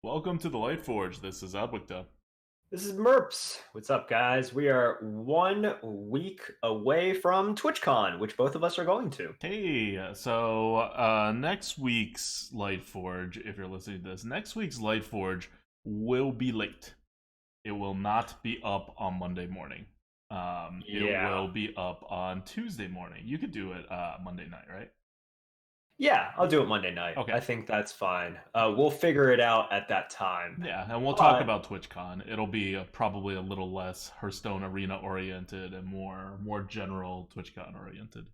Welcome to the Lightforge. This is ADWCTA. This is Merps. What's up, guys? We are 1 week away from TwitchCon, which both of us are going to. Hey, next week's Lightforge, if you're listening to this, next week's Lightforge will be late. It will not be up on Monday morning. It will be up on Tuesday morning. You could do it Monday night, right? Yeah, I'll do it Monday night. Okay. I think that's fine. We'll figure it out at that time. Yeah, and we'll talk about TwitchCon. It'll be probably a little less Hearthstone Arena oriented and more general TwitchCon oriented.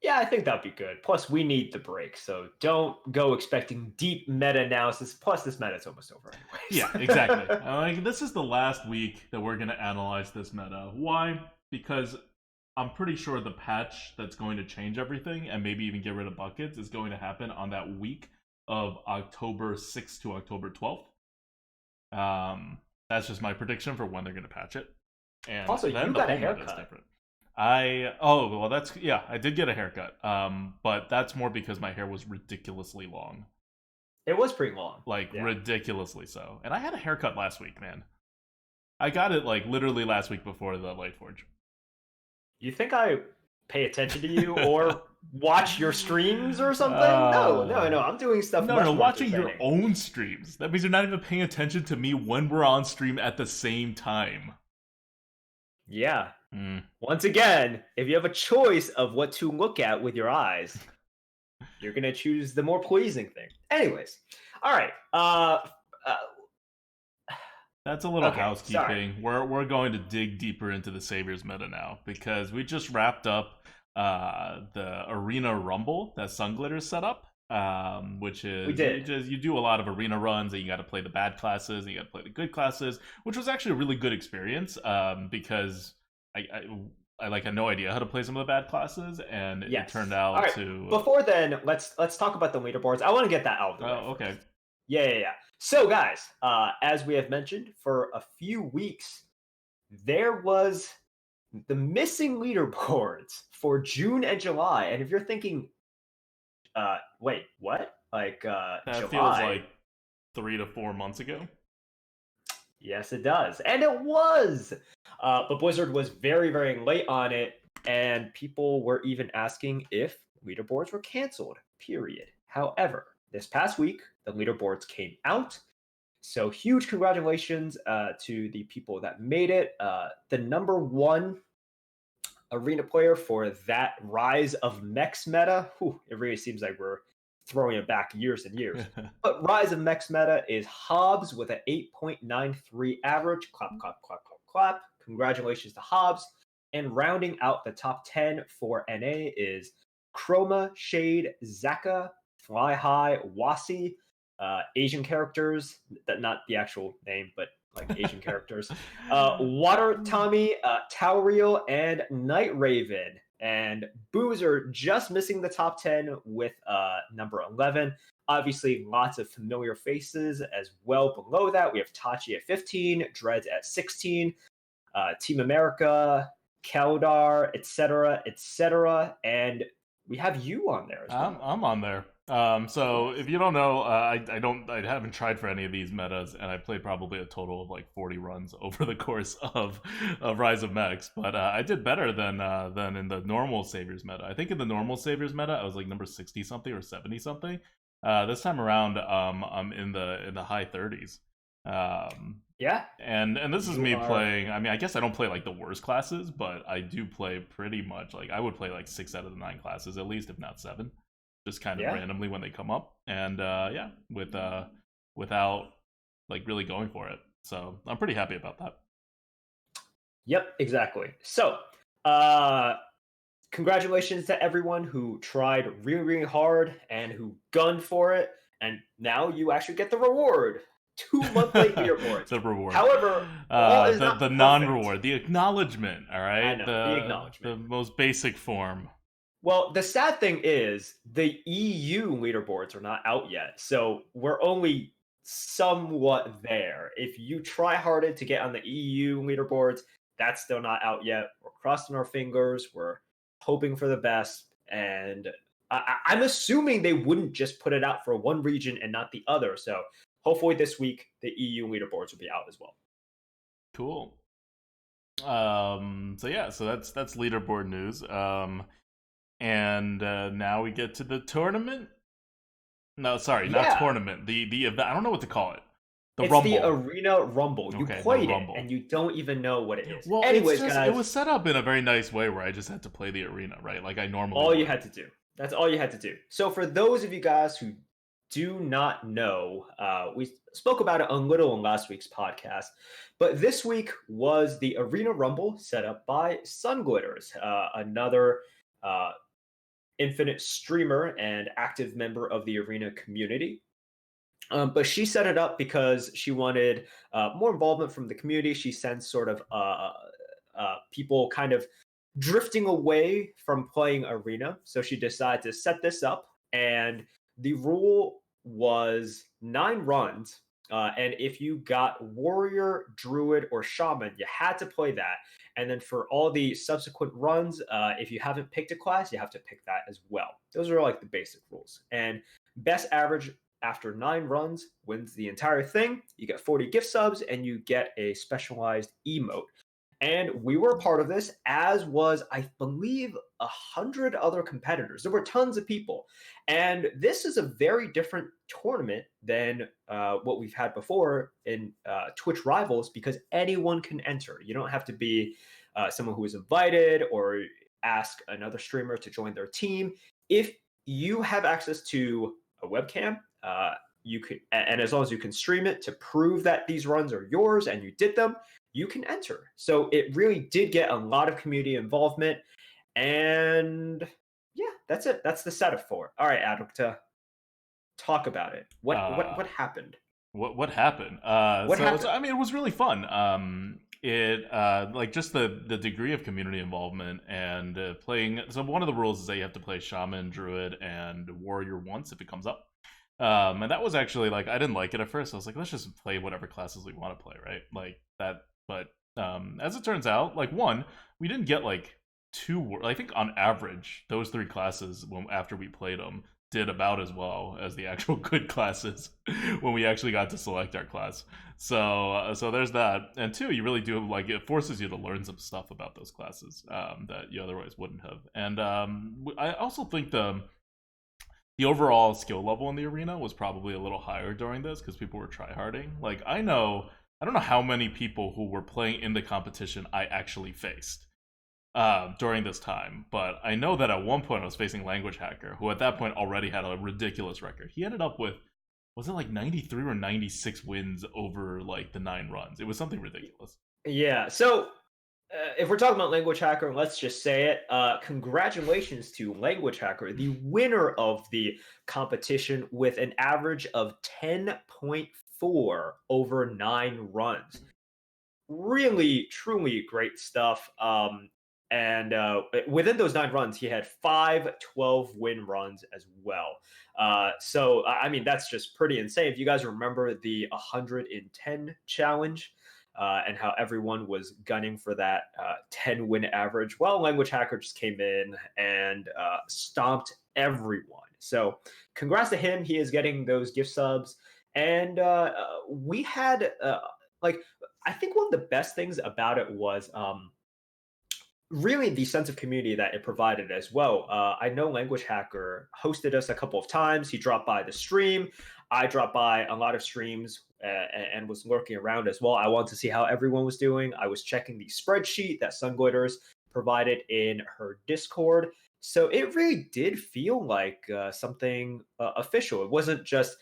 Yeah, I think that'd be good. Plus, we need the break, so don't go expecting deep meta analysis. Plus, this meta is almost over anyways. Yeah, exactly. This is the last week that we're going to analyze this meta. Why? Because I'm pretty sure the patch that's going to change everything and maybe even get rid of buckets is going to happen on that week of October 6th to October 12th. That's just my prediction for when they're going to patch it. And also, then you got a haircut. Different. I did get a haircut. But that's more because my hair was ridiculously long. It was pretty long. Ridiculously so. And I had a haircut last week, man. I got it literally last week before the Lightforge. You think I pay attention to you or watch your streams or something? No. I'm doing stuff. No, watching your own streams. That means you're not even paying attention to me when we're on stream at the same time. Yeah. Once again, if you have a choice of what to look at with your eyes, you're going to choose the more pleasing thing. Anyways. All right. That's a little housekeeping. We're going to dig deeper into the Saviors meta now because we just wrapped up the Arena Rumble that Sunglitter set up, which is you do a lot of arena runs and you got to play the bad classes and you got to play the good classes, which was actually a really good experience because I had no idea how to play some of the bad classes, and it turned out to. Before then, let's talk about the leaderboards. I want to get that out of the way. Oh, okay. Yeah. So, guys, as we have mentioned, for a few weeks, there was the missing leaderboards for June and July. And if you're thinking, wait, what? That July? Feels like 3 to 4 months ago. Yes, it does. And it was. But Blizzard was very, very late on it. And people were even asking if leaderboards were canceled, period. However, this past week, the leaderboards came out. So huge congratulations to the people that made it. The number one arena player for that Rise of Mechs meta, it really seems like we're throwing it back years and years. But Rise of Mechs meta is Hobbs with an 8.93 average. Clap, clap, clap, clap, clap. Congratulations to Hobbs. And rounding out the top 10 for NA is Chroma, Shade, Zaka, Fly High, Wasi, Asian characters, not the actual name, but Asian characters. Water Tommy, Tauriel, and Night Raven. And Boozer just missing the top 10 with number 11. Obviously, lots of familiar faces as well below that. We have Tachi at 15, Dreads at 16, Team America, Keldar, etc. And we have you on there as well. I'm on there. So if you don't know, I haven't tried for any of these metas, and I played probably a total of 40 runs over the course of Rise of Mechs. But I did better than in the normal Saviors meta. I think in the normal Saviors meta, I was number 60 something or 70 something. This time around, I'm in the high 30s. Yeah. And this is me playing. I mean, I guess I don't play the worst classes, but I do play pretty much I would play 6 out of the 9 classes at least, if not 7. Just kind of randomly when they come up, and without really going for it. So I'm pretty happy about that. Yep, exactly. So congratulations to everyone who tried really, really hard and who gunned for it, and now you actually get the reward. 2-month late leaderboards. The reward. However, the non-reward, the acknowledgement. All right, I know, the acknowledgement, the most basic form. Well, the sad thing is the EU leaderboards are not out yet, so we're only somewhat there. If you try harder to get on the EU leaderboards, that's still not out yet. We're crossing our fingers. We're hoping for the best, and I'm assuming they wouldn't just put it out for one region and not the other. So hopefully this week the EU leaderboards will be out as well. Cool. So yeah, so that's leaderboard news. And now we get to the tournament. No, sorry, not tournament. The event. I don't know what to call it. It's Rumble. the Arena Rumble. You played it, and you don't even know what it is. Well, anyways, guys, it was set up in a very nice way where I just had to play the arena, right? Like I normally. All you had to do. That's all you had to do. So for those of you guys who do not know, we spoke about it a little in last week's podcast, but this week was the Arena Rumble set up by Sunglitter, another Infinite streamer and active member of the Arena community. But she set it up because she wanted more involvement from the community. She sensed sort of people kind of drifting away from playing Arena. So she decided to set this up. And the rule was 9 runs. And if you got Warrior, Druid, or Shaman, you had to play that. And then for all the subsequent runs, if you haven't picked a class, you have to pick that as well. Those are like the basic rules. And best average after 9 runs wins the entire thing. You get 40 gift subs and you get a specialized emote. And we were a part of this, as was, I believe, 100 other competitors. There were tons of people. And this is a very different tournament than what we've had before in Twitch Rivals, because anyone can enter. You don't have to be someone who is invited or ask another streamer to join their team. If you have access to a webcam, you could, and as long as you can stream it to prove that these runs are yours and you did them, you can enter. So it really did get a lot of community involvement. And yeah, that's it. That's the setup for it. All right, ADWCTA, talk about it. What happened? What happened? So, I mean, it was really fun. Like just the degree of community involvement and playing. So one of the rules is that you have to play Shaman, Druid, and Warrior once if it comes up. And that was actually like, I didn't like it at first. I was like, let's just play whatever classes we want to play, right? Like that. But as it turns out, like we didn't get like 2. I think on average, those 3 classes after we played them did about as well as the actual good classes when we actually got to select our class. So there's that. And 2, you really do, like, it forces you to learn some stuff about those classes that you otherwise wouldn't have. And I also think the overall skill level in the arena was probably a little higher during this because people were tryharding. Like I don't know how many people who were playing in the competition I actually faced during this time, but I know that at one point I was facing Language Hacker, who at that point already had a ridiculous record. He ended up with, was it like 93 or 96 wins over like the 9 runs? It was something ridiculous. Yeah, so if we're talking about Language Hacker, let's just say it. Congratulations to Language Hacker, the winner of the competition with an average of 10.4 over 9 runs. Really, truly great stuff. And within those 9 runs, he had 5 12-win runs as well. So, I mean, that's just pretty insane. If you guys remember the 110 challenge, and how everyone was gunning for that 10-win average. Well, Language Hacker just came in and stomped everyone. So congrats to him. He is getting those gift subs. And we had, I think one of the best things about it was really the sense of community that it provided as well. I know Language Hacker hosted us a couple of times. He dropped by the stream. I dropped by a lot of streams and was lurking around as well. I wanted to see how everyone was doing. I was checking the spreadsheet that Sunglitter provided in her Discord. So it really did feel like something official. It wasn't just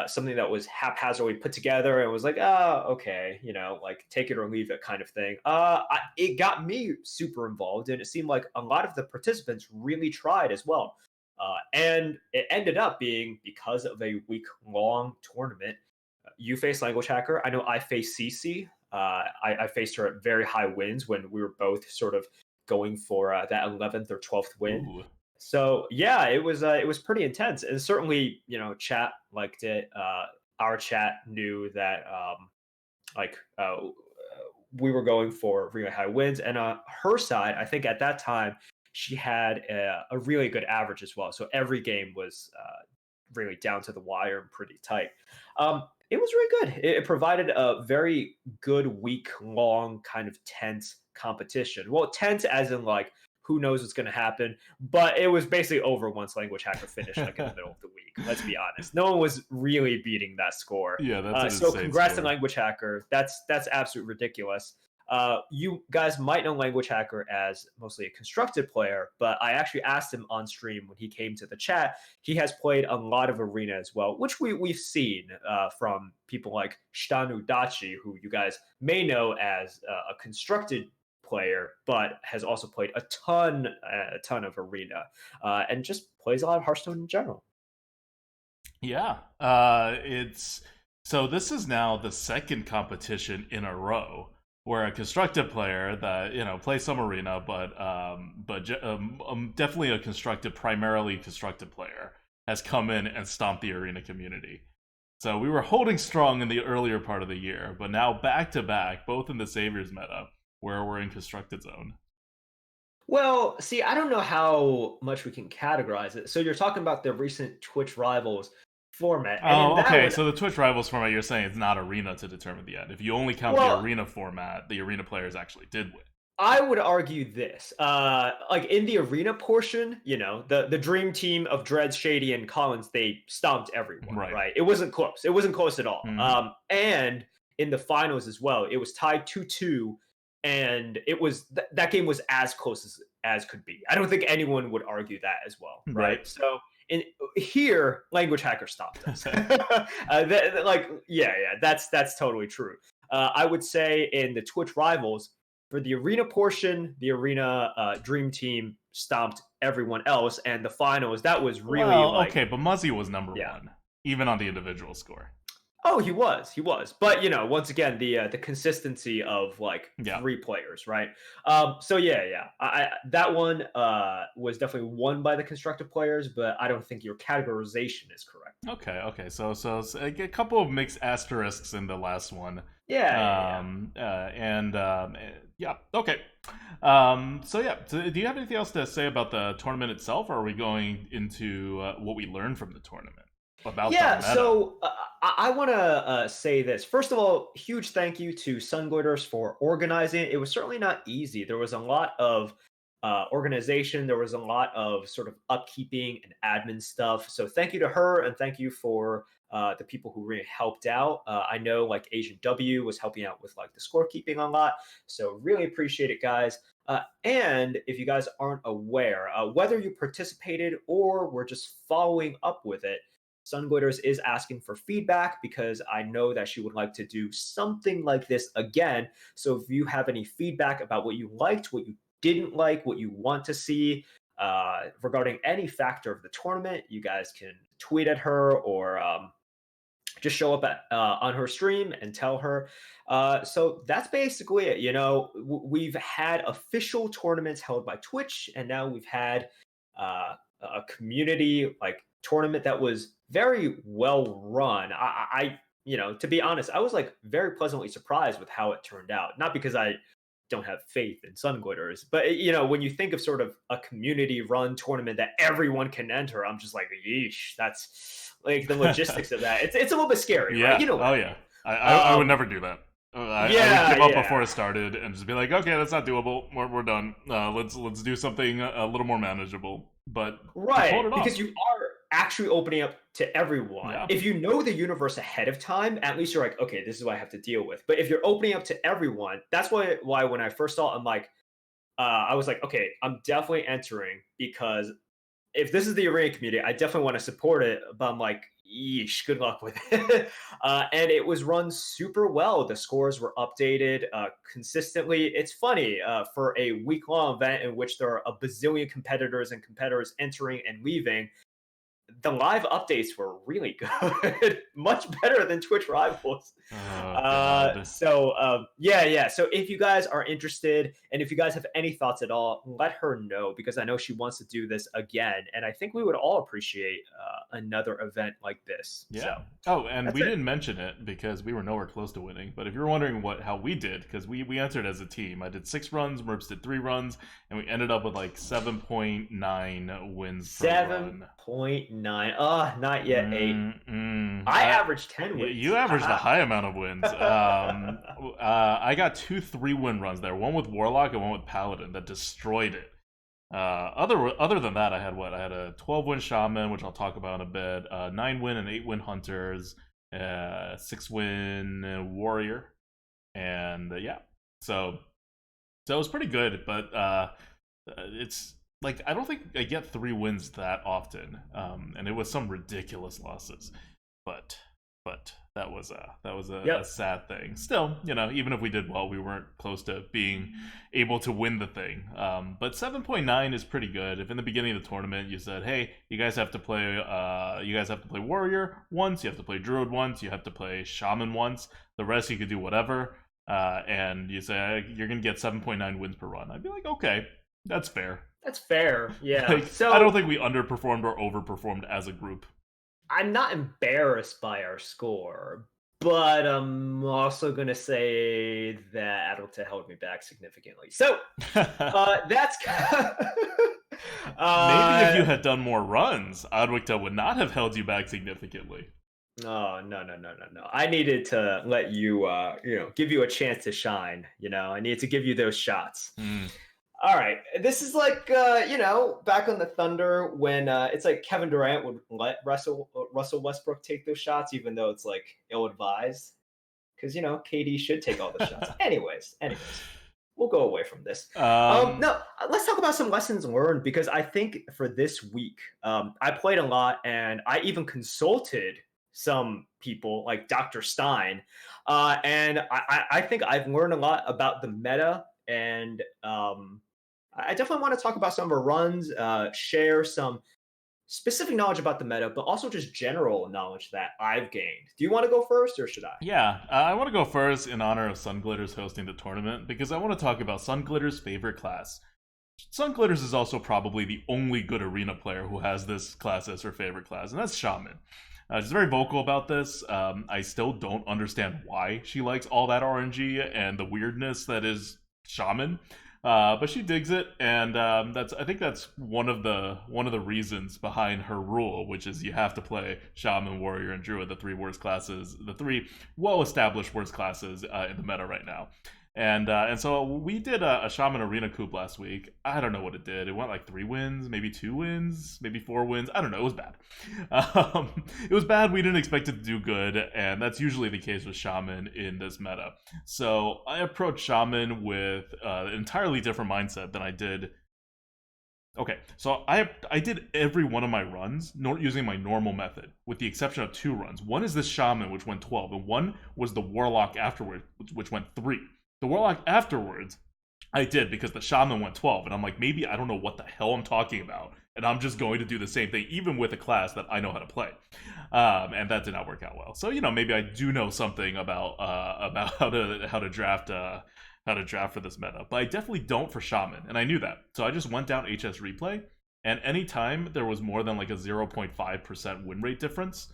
something that was haphazardly put together and was like, oh, okay, like take it or leave it kind of thing. It got me super involved, and it seemed like a lot of the participants really tried as well. And it ended up being, because of a week-long tournament, you faced Language Hacker. I know I faced CC. I faced her at very high wins when we were both sort of going for that 11th or 12th win. Ooh. So yeah, it was pretty intense, and certainly chat liked it. Our chat knew that we were going for really high wins, and her side, I think at that time she had a really good average as well. So every game was really down to the wire and pretty tight. It was really good. It provided a very good week-long kind of tense competition. Well, tense as in like who knows what's going to happen, but it was basically over once Language Hacker finished like in the middle of the week. Let's be honest, no one was really beating that score. Yeah, that's so insane congrats score. to Language Hacker. That's absolutely ridiculous. You guys might know Language Hacker as mostly a constructed player, but I actually asked him on stream when he came to the chat. He has played a lot of Arena as well, which we've seen from people like Shtanu Dachi, who you guys may know as a constructed player, but has also played a ton of Arena, and just plays a lot of Hearthstone in general. Yeah, it's so this is now the second competition in a row where a constructive player that plays some Arena, but definitely a constructive, primarily constructive player has come in and stomped the Arena community. So we were holding strong in the earlier part of the year, but now back to back, both in the Saviors meta, where we're in constructed zone. Well, see, I don't know how much we can categorize it. So you're talking about the recent Twitch Rivals format. And okay. So the Twitch Rivals format, you're saying it's not Arena to determine the end. If you only count the Arena format, the Arena players actually did win. I would argue this. Like in the Arena portion, the dream team of Dreads, Shady, and Collins, they stomped everyone, right? It wasn't close. It wasn't close at all. Mm-hmm. And in the finals as well, it was tied 2-2. And it was that game was as close as could be. I don't think anyone would argue that as well, right? So here, Language Hacker stopped us. That's totally true. I would say in the Twitch Rivals, for the Arena portion, the Arena Dream Team stomped everyone else, and the finals, that was really okay, but Muzzy was number one, even on the individual score. Oh, he was. But once again, the consistency of like three players, right? So that one was definitely won by the constructive players, but I don't think your categorization is correct. Okay. So a couple of mixed asterisks in the last one. Okay. So do you have anything else to say about the tournament itself, or are we going into what we learned from the tournament? So I want to say this. First of all, huge thank you to Sunglitter for organizing it. It was certainly not easy. There was a lot of organization. There was a lot of sort of upkeeping and admin stuff. So thank you to her, and thank you for the people who really helped out. I know like Asian W was helping out with like the scorekeeping a lot. So really appreciate it, guys. And if you guys aren't aware, whether you participated or were just following up with it, Sunglitters is asking for feedback because I know that she would like to do something like this again. So if you have any feedback about what you liked, what you didn't like, what you want to see regarding any factor of the tournament, you guys can tweet at her or just show up on her stream and tell her. So that's basically it. We've had official tournaments held by Twitch, and now we've had a community like tournament that was very well run. I to be honest, I was like very pleasantly surprised with how it turned out. Not because I don't have faith in Sunglitters, but when you think of sort of a community run tournament that everyone can enter, I'm just like, yeesh, that's like the logistics of that. It's a little bit scary, right? I would never do that. I would give up before it started and just be like, okay, that's not doable. We're done. Let's do something a little more manageable. But because you are actually opening up to everyone. If you know the universe ahead of time, at least you're like, okay, this is what I have to deal with. But if you're opening up to everyone, that's why when I first saw it, I'm like, I was like, okay, I'm definitely entering, because if this is the Arena community, I definitely want to support it. But I'm like, yeesh, good luck with it. And it was run super well. The scores were updated consistently. It's funny, for a week-long event in which there are a bazillion competitors entering and leaving, the live updates were really good. Much better than Twitch Rivals. So if you guys are interested, and if you guys have any thoughts at all, let her know, because I know she wants to do this again, and I think we would all appreciate another event like this. And we didn't mention it because we were nowhere close to winning, but if you're wondering how we did, because we entered as a team. I did 6 runs, Merps did 3 runs, and we ended up with like 7.9 wins per run. 7.9. 7.9. Not yet 8. I averaged 10 wins. You averaged a high amount of wins. I got 2 3-win runs there, one with Warlock and one with Paladin that destroyed it. Other than that, I had what? I had a 12-win Shaman, which I'll talk about in a bit, 9-win and 8-win Hunters, 6-win Warrior, and yeah. So it was pretty good, but it's like I don't think I get 3 wins that often, and it was some ridiculous losses, but that was a sad thing. Still, even if we did well, we weren't close to being able to win the thing. But 7.9 is pretty good. If in the beginning of the tournament you said, "Hey, you guys have to play Warrior once, you have to play Druid once, you have to play Shaman once. The rest you could do whatever," and you say you're gonna get 7.9 wins per run, I'd be like, okay, that's fair. That's fair, yeah. So I don't think we underperformed or overperformed as a group. I'm not embarrassed by our score, but I'm also going to say that ADWCTA held me back significantly. So that's... Maybe if you had done more runs, ADWCTA would not have held you back significantly. Oh, no. I needed to let you, give you a chance to shine. I needed to give you those shots. All right, this is like, back on the Thunder when it's like Kevin Durant would let Russell Westbrook take those shots, even though it's like ill-advised, because KD should take all the shots. Anyways, we'll go away from this. No, let's talk about some lessons learned, because I think for this week, I played a lot, and I even consulted some people like Dr. Stein, and I think I've learned a lot about the meta, and I definitely want to talk about some of our runs, share some specific knowledge about the meta, but also just general knowledge that I've gained. Do you want to go first, or should I? Yeah, I want to go first in honor of Sunglitter's hosting the tournament, because I want to talk about Sunglitter's favorite class. Sunglitters is also probably the only good arena player who has this class as her favorite class, and that's Shaman. She's very vocal about this. I still don't understand why she likes all that RNG and the weirdness that is Shaman. But she digs it, and I think that's one of the reasons behind her rule, which is you have to play Shaman, Warrior, and Druid, the 3 worst classes, the 3 well-established worst classes in the meta right now. And so we did a Shaman Arena Coup last week. I don't know what it did. It went like 3 wins, maybe 2 wins, maybe 4 wins. I don't know. It was bad. It was bad. We didn't expect it to do good, and that's usually the case with Shaman in this meta. So I approached Shaman with an entirely different mindset than I did. Okay, so I did every one of my runs using my normal method, with the exception of 2 runs. One is this Shaman, which went 12, and one was the Warlock afterward, which went 3. The Warlock afterwards, I did because the Shaman went 12, and I'm like, maybe I don't know what the hell I'm talking about, and I'm just going to do the same thing, even with a class that I know how to play. And that did not work out well. So, maybe I do know something about how to draft for this meta, but I definitely don't for Shaman, and I knew that. So I just went down HS replay, and anytime there was more than like a 0.5% win rate difference,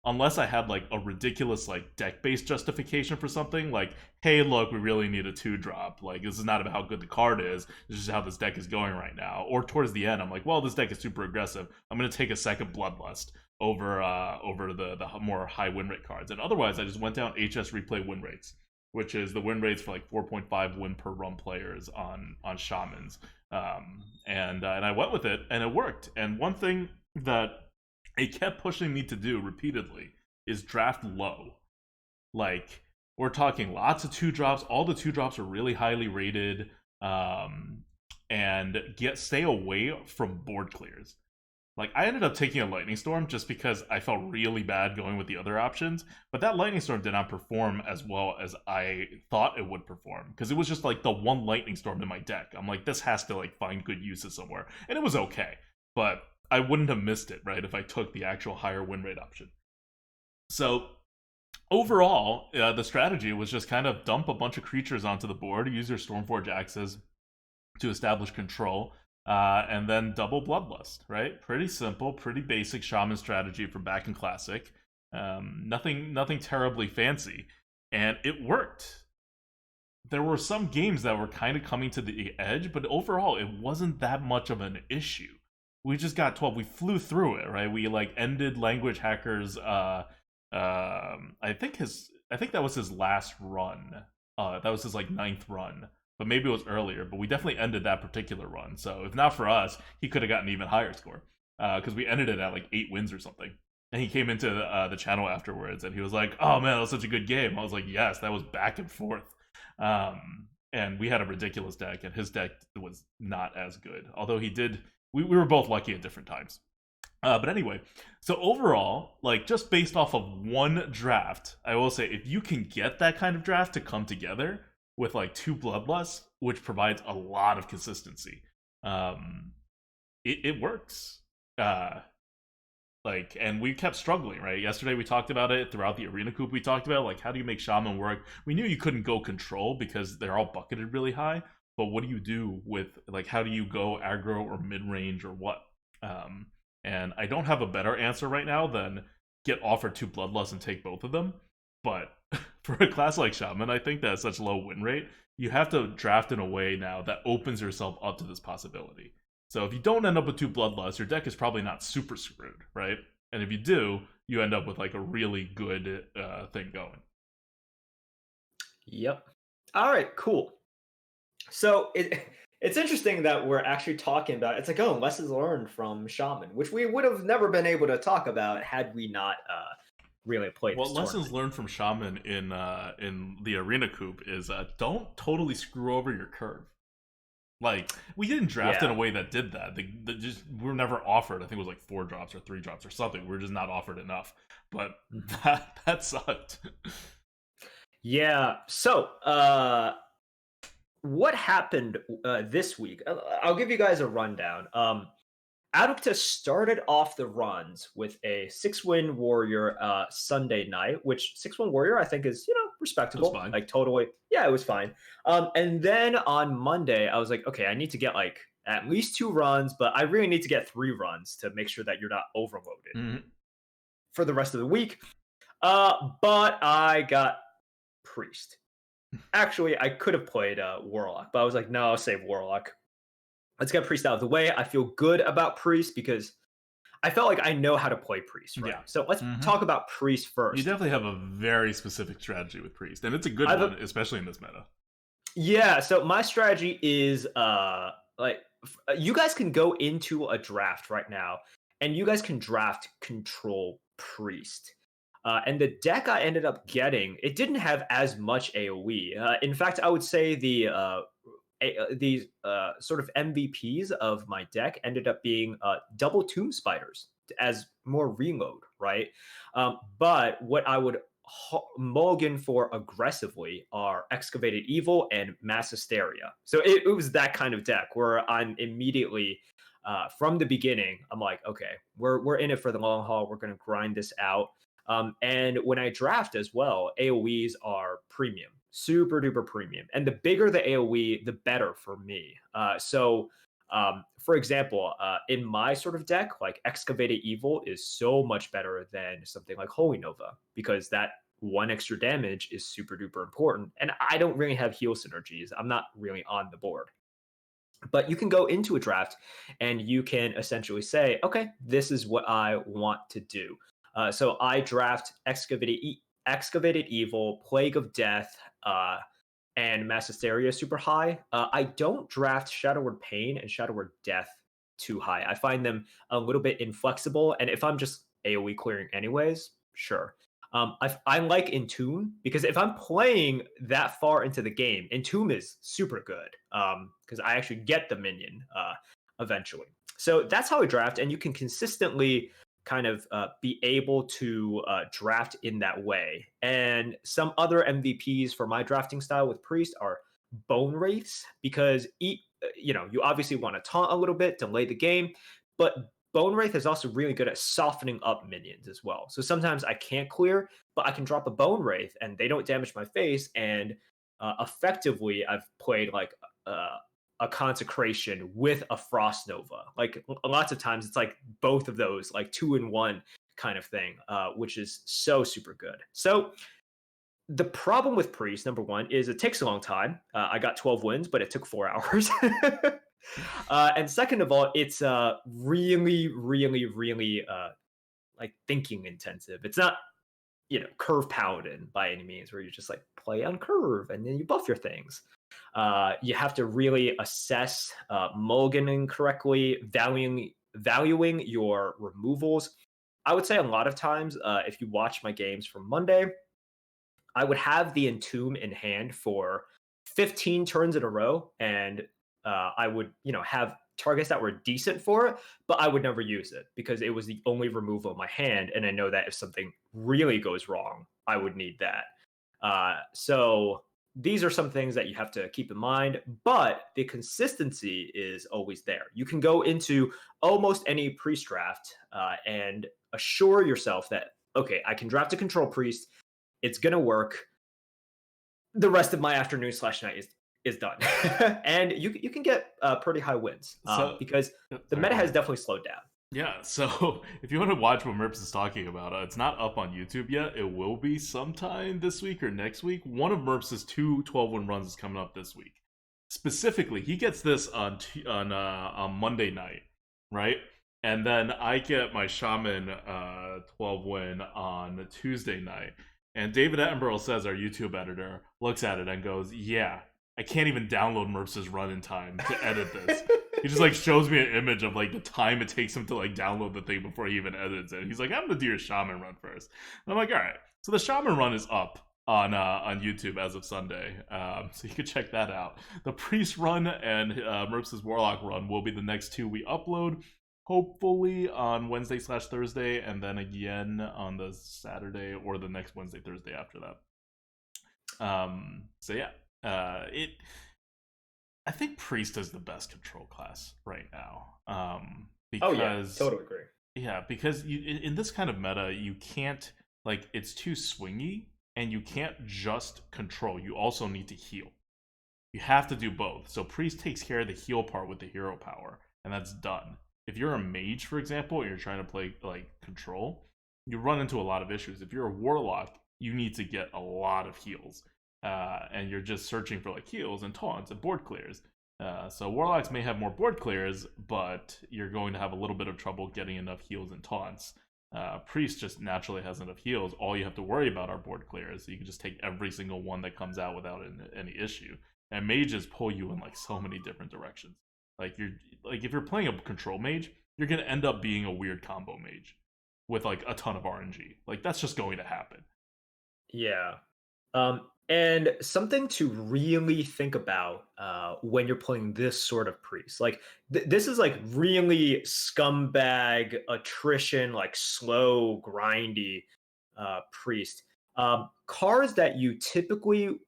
unless I had like a ridiculous like deck-based justification for something, like, hey, look, we really need a 2-drop. Like, this is not about how good the card is. This is how this deck is going right now. Or towards the end, I'm like, well, this deck is super aggressive. I'm going to take a second Bloodlust over the more high win rate cards. And otherwise, I just went down HS replay win rates, which is the win rates for like 4.5 win per run players on Shamans. And I went with it, and it worked. And one thing that it kept pushing me to do repeatedly is draft low. Like, we're talking lots of 2-drops. All the 2-drops are really highly rated, and stay away from board clears. Like, I ended up taking a Lightning Storm just because I felt really bad going with the other options, but that Lightning Storm did not perform as well as I thought it would perform, because it was just like the one Lightning Storm in my deck. I'm like, this has to like find good uses somewhere, and it was okay, but I wouldn't have missed it, right, if I took the actual higher win rate option. So overall, the strategy was just kind of dump a bunch of creatures onto the board, use your Stormforge Axes to establish control, and then double Bloodlust, right? Pretty simple, pretty basic Shaman strategy from back in Classic. Nothing terribly fancy, and it worked. There were some games that were kind of coming to the edge, but overall, it wasn't that much of an issue. we just got 12. We flew through it, right? We like ended Language Hacker's I think that was his last run. That was his like 9th run. But maybe it was earlier, but we definitely ended that particular run. So if not for us, he could have gotten an even higher score. Because we ended it at like 8 wins or something. And he came into the channel afterwards and he was like, "Oh man, that was such a good game." I was like, "Yes, that was back and forth." And we had a ridiculous deck, and his deck was not as good. Although we were both lucky at different times. But anyway, so overall, like just based off of one draft, I will say if you can get that kind of draft to come together with like 2 Bloodlusts, which provides a lot of consistency, it works. And we kept struggling, right? Yesterday we talked about it. Throughout the Arena Coop we talked about, like, how do you make Shaman work? We knew you couldn't go control because they're all bucketed really high, but what do you do with, like, how do you go aggro or mid-range or what? And I don't have a better answer right now than get offered 2 Bloodlusts and take both of them, but for a class like Shaman, I think that has such low win rate, you have to draft in a way now that opens yourself up to this possibility. So if you don't end up with 2 Bloodlusts, your deck is probably not super screwed, right? And if you do, you end up with like a really good thing going. Yep. All right, cool. So it's interesting that we're actually talking about, it's like, oh, lessons learned from Shaman, which we would have never been able to talk about had we not really played this tournament. Lessons learned from Shaman in the Arena Coop is don't totally screw over your curve. Like, we didn't draft in a way that did that. We were never offered, I think it was like 4 drops or 3 drops or something. We were just not offered enough. But that sucked. Yeah. So, what happened this week? I'll give you guys a rundown. ADWCTA started off the runs with a 6-win Warrior Sunday night, which 6-win Warrior I think is, respectable. Fine. Like totally, yeah, it was fine. And then on Monday, I was like, okay, I need to get like at least 2 runs, but I really need to get 3 runs to make sure that you're not overloaded for the rest of the week. But I got Priest. Actually, I could have played Warlock, but I was like, no, I'll save Warlock. Let's get Priest out of the way. I feel good about Priest because I felt like I know how to play Priest, right? Yeah. So let's talk about Priest first. You definitely have a very specific strategy with Priest, and it's a good one, especially in this meta. Yeah, so my strategy is you guys can go into a draft right now, and you guys can draft Control Priest. And the deck I ended up getting, it didn't have as much AoE. In fact, I would say the sort of MVPs of my deck ended up being double Tomb Spiders as more reload, right? But what I would mulligan for aggressively are Excavated Evil and Mass Hysteria. So it was that kind of deck where I'm immediately, from the beginning, I'm like, okay, we're in it for the long haul. We're going to grind this out. And when I draft as well, AoEs are premium, super duper premium. And the bigger the AoE, the better for me. For example, in my sort of deck, like Excavated Evil is so much better than something like Holy Nova because that 1 extra damage is super duper important. And I don't really have heal synergies. I'm not really on the board. But you can go into a draft and you can essentially say, okay, this is what I want to do. So I draft Excavated Evil, Plague of Death, and Mass Hysteria super high. I don't draft Shadow Word Pain and Shadow Word Death too high. I find them a little bit inflexible, and if I'm just AoE clearing anyways, sure. I like Entomb because if I'm playing that far into the game, Entomb is super good because I actually get the minion eventually. So that's how I draft, and you can consistently kind of be able to draft in that way. And some other MVPs for my drafting style with Priest are Bone Wraiths, because you obviously want to taunt a little bit, delay the game, but Bone Wraith is also really good at softening up minions as well. So sometimes I can't clear, but I can drop a Bone Wraith and they don't damage my face, and effectively I've played like a Consecration with a Frost Nova. Like lots of times it's like both of those, like 2-in-1 kind of thing, which is so super good. So the problem with Priest, number one, is it takes a long time. I got 12 wins, but it took 4 hours. And second of all, it's really, really, really like thinking intensive. It's not, curve paladin by any means, where you just like play on curve and then you buff your things. You have to really assess mulliganing correctly, valuing your removals. I would say a lot of times, if you watch my games from Monday, I would have the Entomb in hand for 15 turns in a row, and I would, have targets that were decent for it, but I would never use it because it was the only removal in my hand, and I know that if something really goes wrong, I would need that. So these are some things that you have to keep in mind, but the consistency is always there. You can go into almost any priest draft and assure yourself that, okay, I can draft a control priest. It's gonna work. The rest of my afternoon / night is done, and you can get pretty high wins because the meta has definitely slowed down. Yeah, so if you want to watch what Merps is talking about, it's not up on YouTube yet. It will be sometime this week or next week. One of Merps' two 12-win runs is coming up this week. Specifically, he gets this on Monday night, right? And then I get my Shaman 12-win on Tuesday night. And David Attenborough says, our YouTube editor, looks at it and goes, yeah, I can't even download Merps' run in time to edit this. He just like shows me an image of like the time it takes him to like download the thing before he even edits it. He's like, I'm gonna do your Shaman run first. And I'm like, all right. So the Shaman run is up on YouTube as of Sunday, so you can check that out. The Priest run and Merps' Warlock run will be the next two we upload. Hopefully on Wednesday / Thursday, and then again on the Saturday or the next Wednesday, Thursday after that. So yeah, I think Priest is the best control class right now. Because totally agree. Yeah, because in this kind of meta, you can't, like, it's too swingy, and you can't just control. You also need to heal. You have to do both. So Priest takes care of the heal part with the hero power, and that's done. If you're a mage, for example, and you're trying to play like control, you run into a lot of issues. If you're a warlock, you need to get a lot of heals, and you're just searching for like heals and taunts and board clears. So warlocks may have more board clears, but you're going to have a little bit of trouble getting enough heals and taunts. Priest just naturally has enough heals. All you have to worry about are board clears. So you can just take every single one that comes out without any issue. And mages pull you in like so many different directions. Like if you're playing a control mage, you're gonna end up being a weird combo mage with like a ton of RNG. Like that's just going to happen. Yeah. And something to really think about when you're playing this sort of priest. Like this is like really scumbag attrition, like slow, grindy priest. Cards that you typically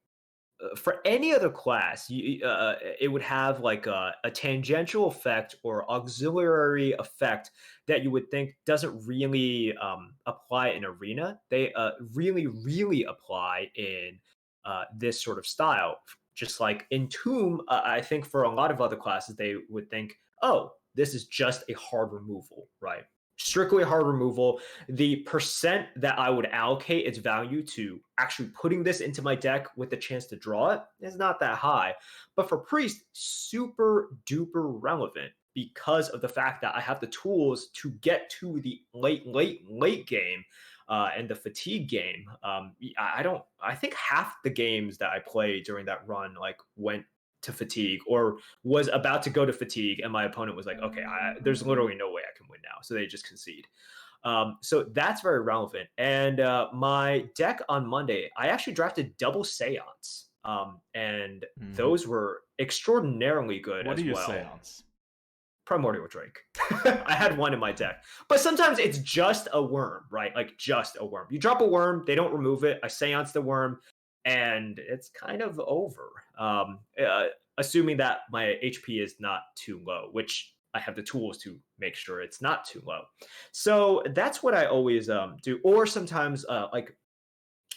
for any other class, it would have like a tangential effect or auxiliary effect that you would think doesn't really apply in arena. They really, really apply in this sort of style. Just like in Tomb, I think for a lot of other classes, they would think, oh, this is just a hard removal, right? Strictly hard removal. The percent that I would allocate its value to actually putting this into my deck with the chance to draw it is not that high. But for Priest, super duper relevant because of the fact that I have the tools to get to the late game and the fatigue game. I think half the games that I played during that run like went to fatigue or was about to go to fatigue, and my opponent was like, okay, there's literally no way I can win now, so they just concede. So that's very relevant. And my deck on Monday, I actually drafted double Seance, and those were extraordinarily good. What as do you well. Seance? Primordial Drake. I had one in my deck. But sometimes it's just a worm, right? Like just a worm. You drop a worm, they don't remove it. I Seance the worm, and it's kind of over. Assuming that my HP is not too low, which I have the tools to make sure it's not too low. So that's what I always do. Or sometimes, like,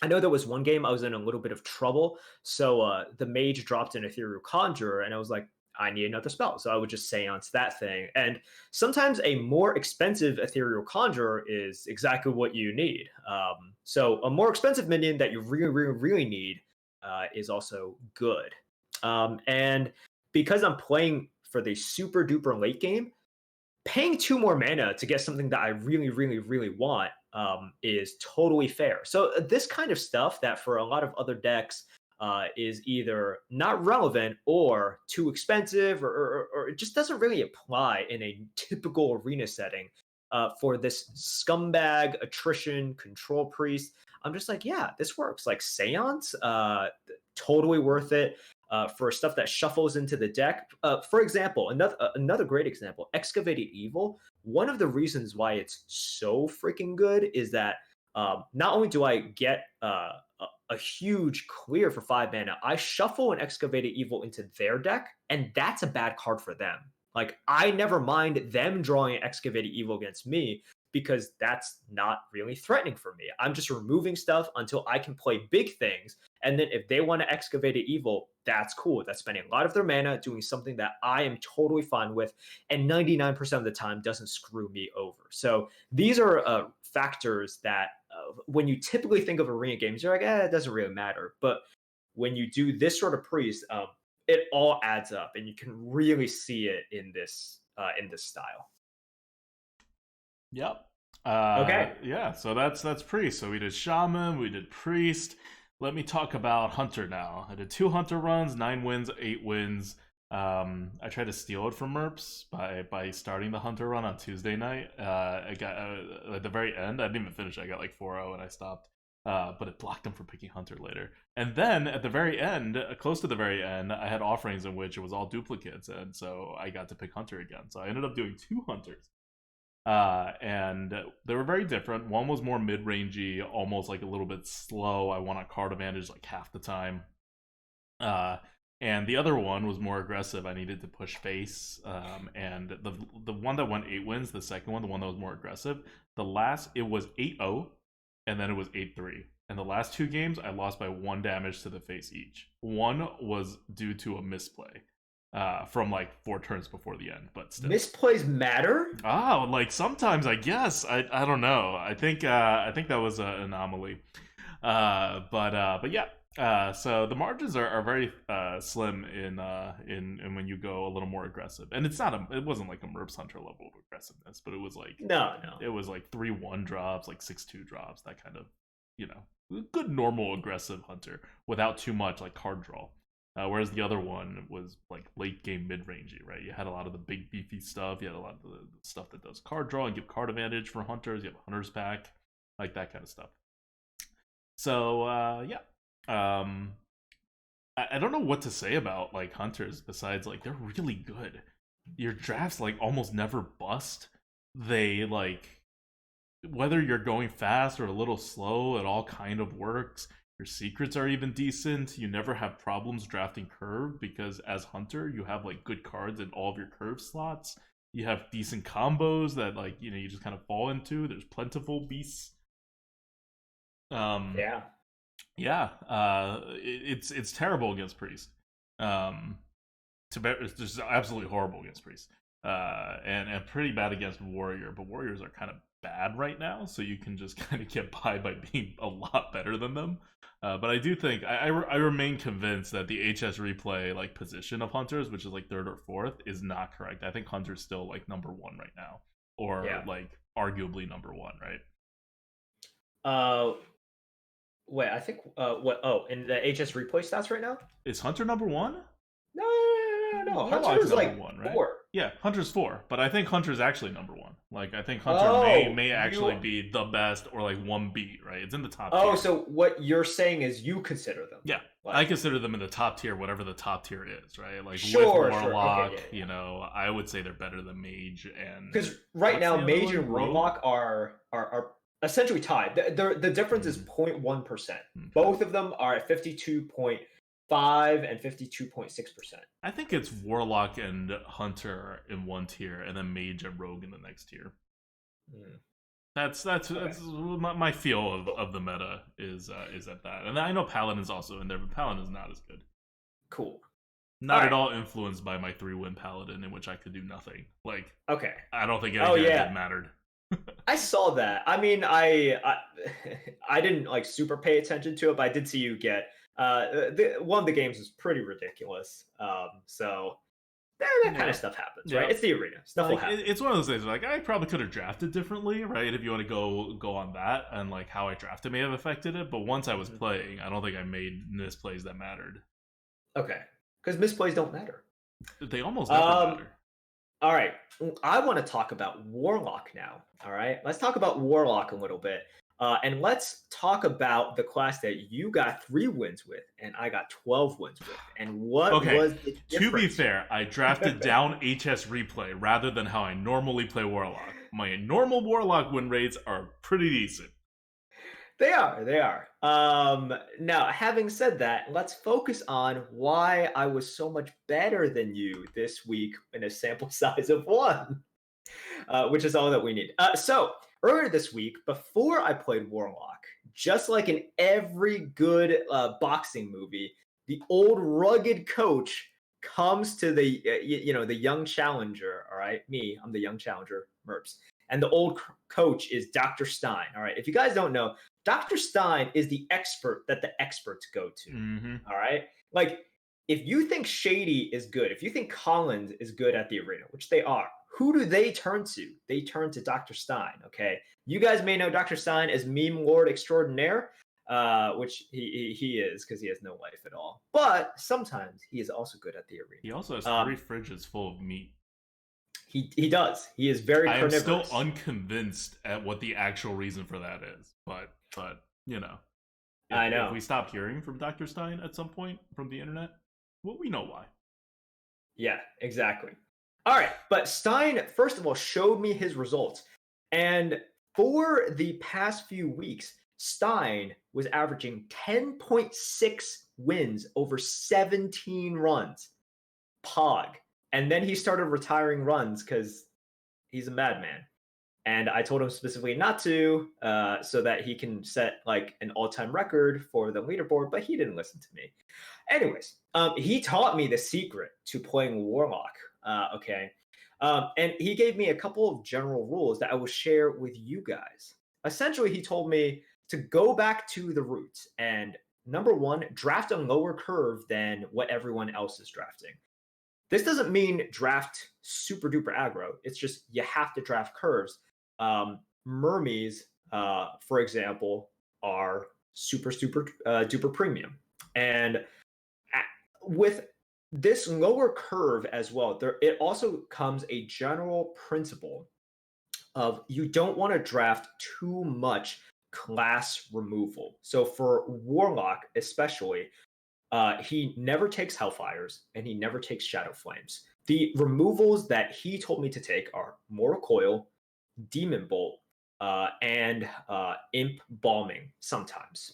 I know there was one game I was in a little bit of trouble. So the mage dropped an Ethereal Conjurer, and I was like, I need another spell. So I would just Seance that thing. And sometimes a more expensive Ethereal Conjurer is exactly what you need. So a more expensive minion that you really, really, really need is also good. And because I'm playing for the super duper late game, paying 2 more mana to get something that I really, really, really want is totally fair. So this kind of stuff that for a lot of other decks is either not relevant or too expensive, or it just doesn't really apply in a typical arena setting. For this scumbag attrition control priest, I'm just like, yeah, this works. Like Seance, totally worth it. For stuff that shuffles into the deck. For example, another great example, Excavated Evil. One of the reasons why it's so freaking good is that not only do I get a huge clear for 5 mana, I shuffle an Excavated Evil into their deck, and that's a bad card for them. Like, I never mind them drawing an Excavated Evil against me because that's not really threatening for me. I'm just removing stuff until I can play big things. And then if they want to Excavated Evil, that's cool. That's spending a lot of their mana doing something that I am totally fine with, and 99% of the time doesn't screw me over. So these are factors that when you typically think of arena games, you're like, it doesn't really matter. But when you do this sort of priest, it all adds up, and you can really see it in this style. Yep. Okay. Yeah, so that's priest. So we did shaman, we did priest. Let me talk about hunter now. I did 2 hunter runs, 9 wins, 8 wins. I tried to steal it from Merps by starting the hunter run on Tuesday night. I got at the very end. I didn't even finish. I got like 4-0 and I stopped. But it blocked him from picking hunter later. And then at the very end, close to the very end, I had offerings in which it was all duplicates, and so I got to pick hunter again. So I ended up doing 2 hunters. And they were very different. One was more mid-rangey, almost like a little bit slow. I won on card advantage like half the time. And the other one was more aggressive. I needed to push face. And the one that won 8 wins, the second one, the one that was more aggressive, it was 8-0, and then it was 8-3. And the last 2 games, I lost by 1 damage to the face each. One was due to a misplay. From like 4 turns before the end, but still. Misplays matter? Oh, like sometimes, I guess. I don't know. I think that was an anomaly. But yeah. So the margins are very slim in when you go a little more aggressive. And it wasn't like a Merps Hunter level of aggressiveness, but it was like no. It was like 3-1 drops, like 6-2 drops, that kind of, good normal aggressive hunter without too much like card draw. Whereas the other one was like late game mid rangey, right? You had a lot of the big beefy stuff. You had a lot of the stuff that does card draw and give card advantage for hunters. You have Hunter's Pack, like that kind of stuff. So yeah, I don't know what to say about like hunters besides like they're really good. Your drafts like almost never bust. They like, whether you're going fast or a little slow, it all kind of works. Your secrets are even decent. You never have problems drafting curve because as hunter, you have like good cards in all of your curve slots. You have decent combos that like, you just kind of fall into. There's plentiful beasts. Yeah. It's terrible against priest. It's just absolutely horrible against priest. And pretty bad against warrior, but warriors are kind of bad right now, so you can just kind of get by being a lot better than them. But I do think I remain convinced that the HS replay like position of hunters, which is like 3rd or 4th, is not correct. I think hunter's still like number 1 right now, or like arguably number 1, right? Wait, I think what? Oh, in the HS replay stats right now, is hunter number 1? No. Hunter's like 1, right? 4. Yeah, Hunter's 4, but I think Hunter's actually number 1. Like, I think Hunter may actually be the best, or like 1B, right? It's in the top tier. Oh, so what you're saying is you consider them? Yeah, like, I consider them in the top tier, whatever the top tier is, right? Like with Warlock, okay, I would say they're better than Mage and because right now Mage and Warlock are essentially tied. The difference is 0.1%. Okay. Both of them are at 52.5 and 52.6%. I think it's Warlock and Hunter in one tier, and then Mage and Rogue in the next tier. That's my feel of the meta is at that, and I know Paladin's also in there, but Paladin's not as good. Cool. Not at all influenced by my 3-win Paladin, in which I could do nothing. Like, okay, I don't think anything I did mattered. I saw that. I mean, I didn't like super pay attention to it, but I did see you get one of the games was pretty ridiculous. So that kind of stuff happens, right? It's the arena. Stuff will happen. It's one of those things. Like, I probably could have drafted differently, right? If you want to go on that, and like how I drafted may have affected it. But once I was playing, I don't think I made misplays that mattered. Okay, because misplays don't matter. They almost never matter. All right, I want to talk about Warlock now. All right, let's talk about Warlock a little bit. And let's talk about the class that you got 3 wins with, and I got 12 wins with. And what was the difference? To be fair, I drafted down HS replay rather than how I normally play Warlock. My normal Warlock win rates are pretty decent. They are. Now, having said that, let's focus on why I was so much better than you this week in a sample size of 1, which is all that we need. So, earlier this week, before I played Warlock, just like in every good boxing movie, the old rugged coach comes to the the young challenger. All right, I'm the young challenger, Merps, and the old coach is Dr. Stein. All right, if you guys don't know, Dr. Stein is the expert that the experts go to. All right, like if you think Shady is good, if you think Collins is good at the arena, which they are, who do they turn to? They turn to Dr. Stein, okay? You guys may know Dr. Stein as Meme Lord Extraordinaire, which he is because he has no life at all. But sometimes he is also good at the arena. He also has 3 fridges full of meat. He does. He is very carnivorous. I am still unconvinced at what the actual reason for that is. But you know. I know. If we stop hearing from Dr. Stein at some point from the internet, well, we know why. Yeah, exactly. All right, but Stein, first of all, showed me his results. And for the past few weeks, Stein was averaging 10.6 wins over 17 runs. Pog. And then he started retiring runs because he's a madman. And I told him specifically not to, so that he can set like an all-time record for the leaderboard, but he didn't listen to me. Anyways, he taught me the secret to playing Warlock. Okay. And he gave me a couple of general rules that I will share with you guys. Essentially, he told me to go back to the roots and number 1, draft a lower curve than what everyone else is drafting. This doesn't mean draft super duper aggro. It's just you have to draft curves. Mermies, for example, are super duper premium. And with this lower curve as well, it also comes a general principle of you don't want to draft too much class removal. So for Warlock especially, he never takes Hellfires and he never takes Shadow Flames. The removals that he told me to take are Mortal Coil, Demon Bolt, and Imp Balming sometimes.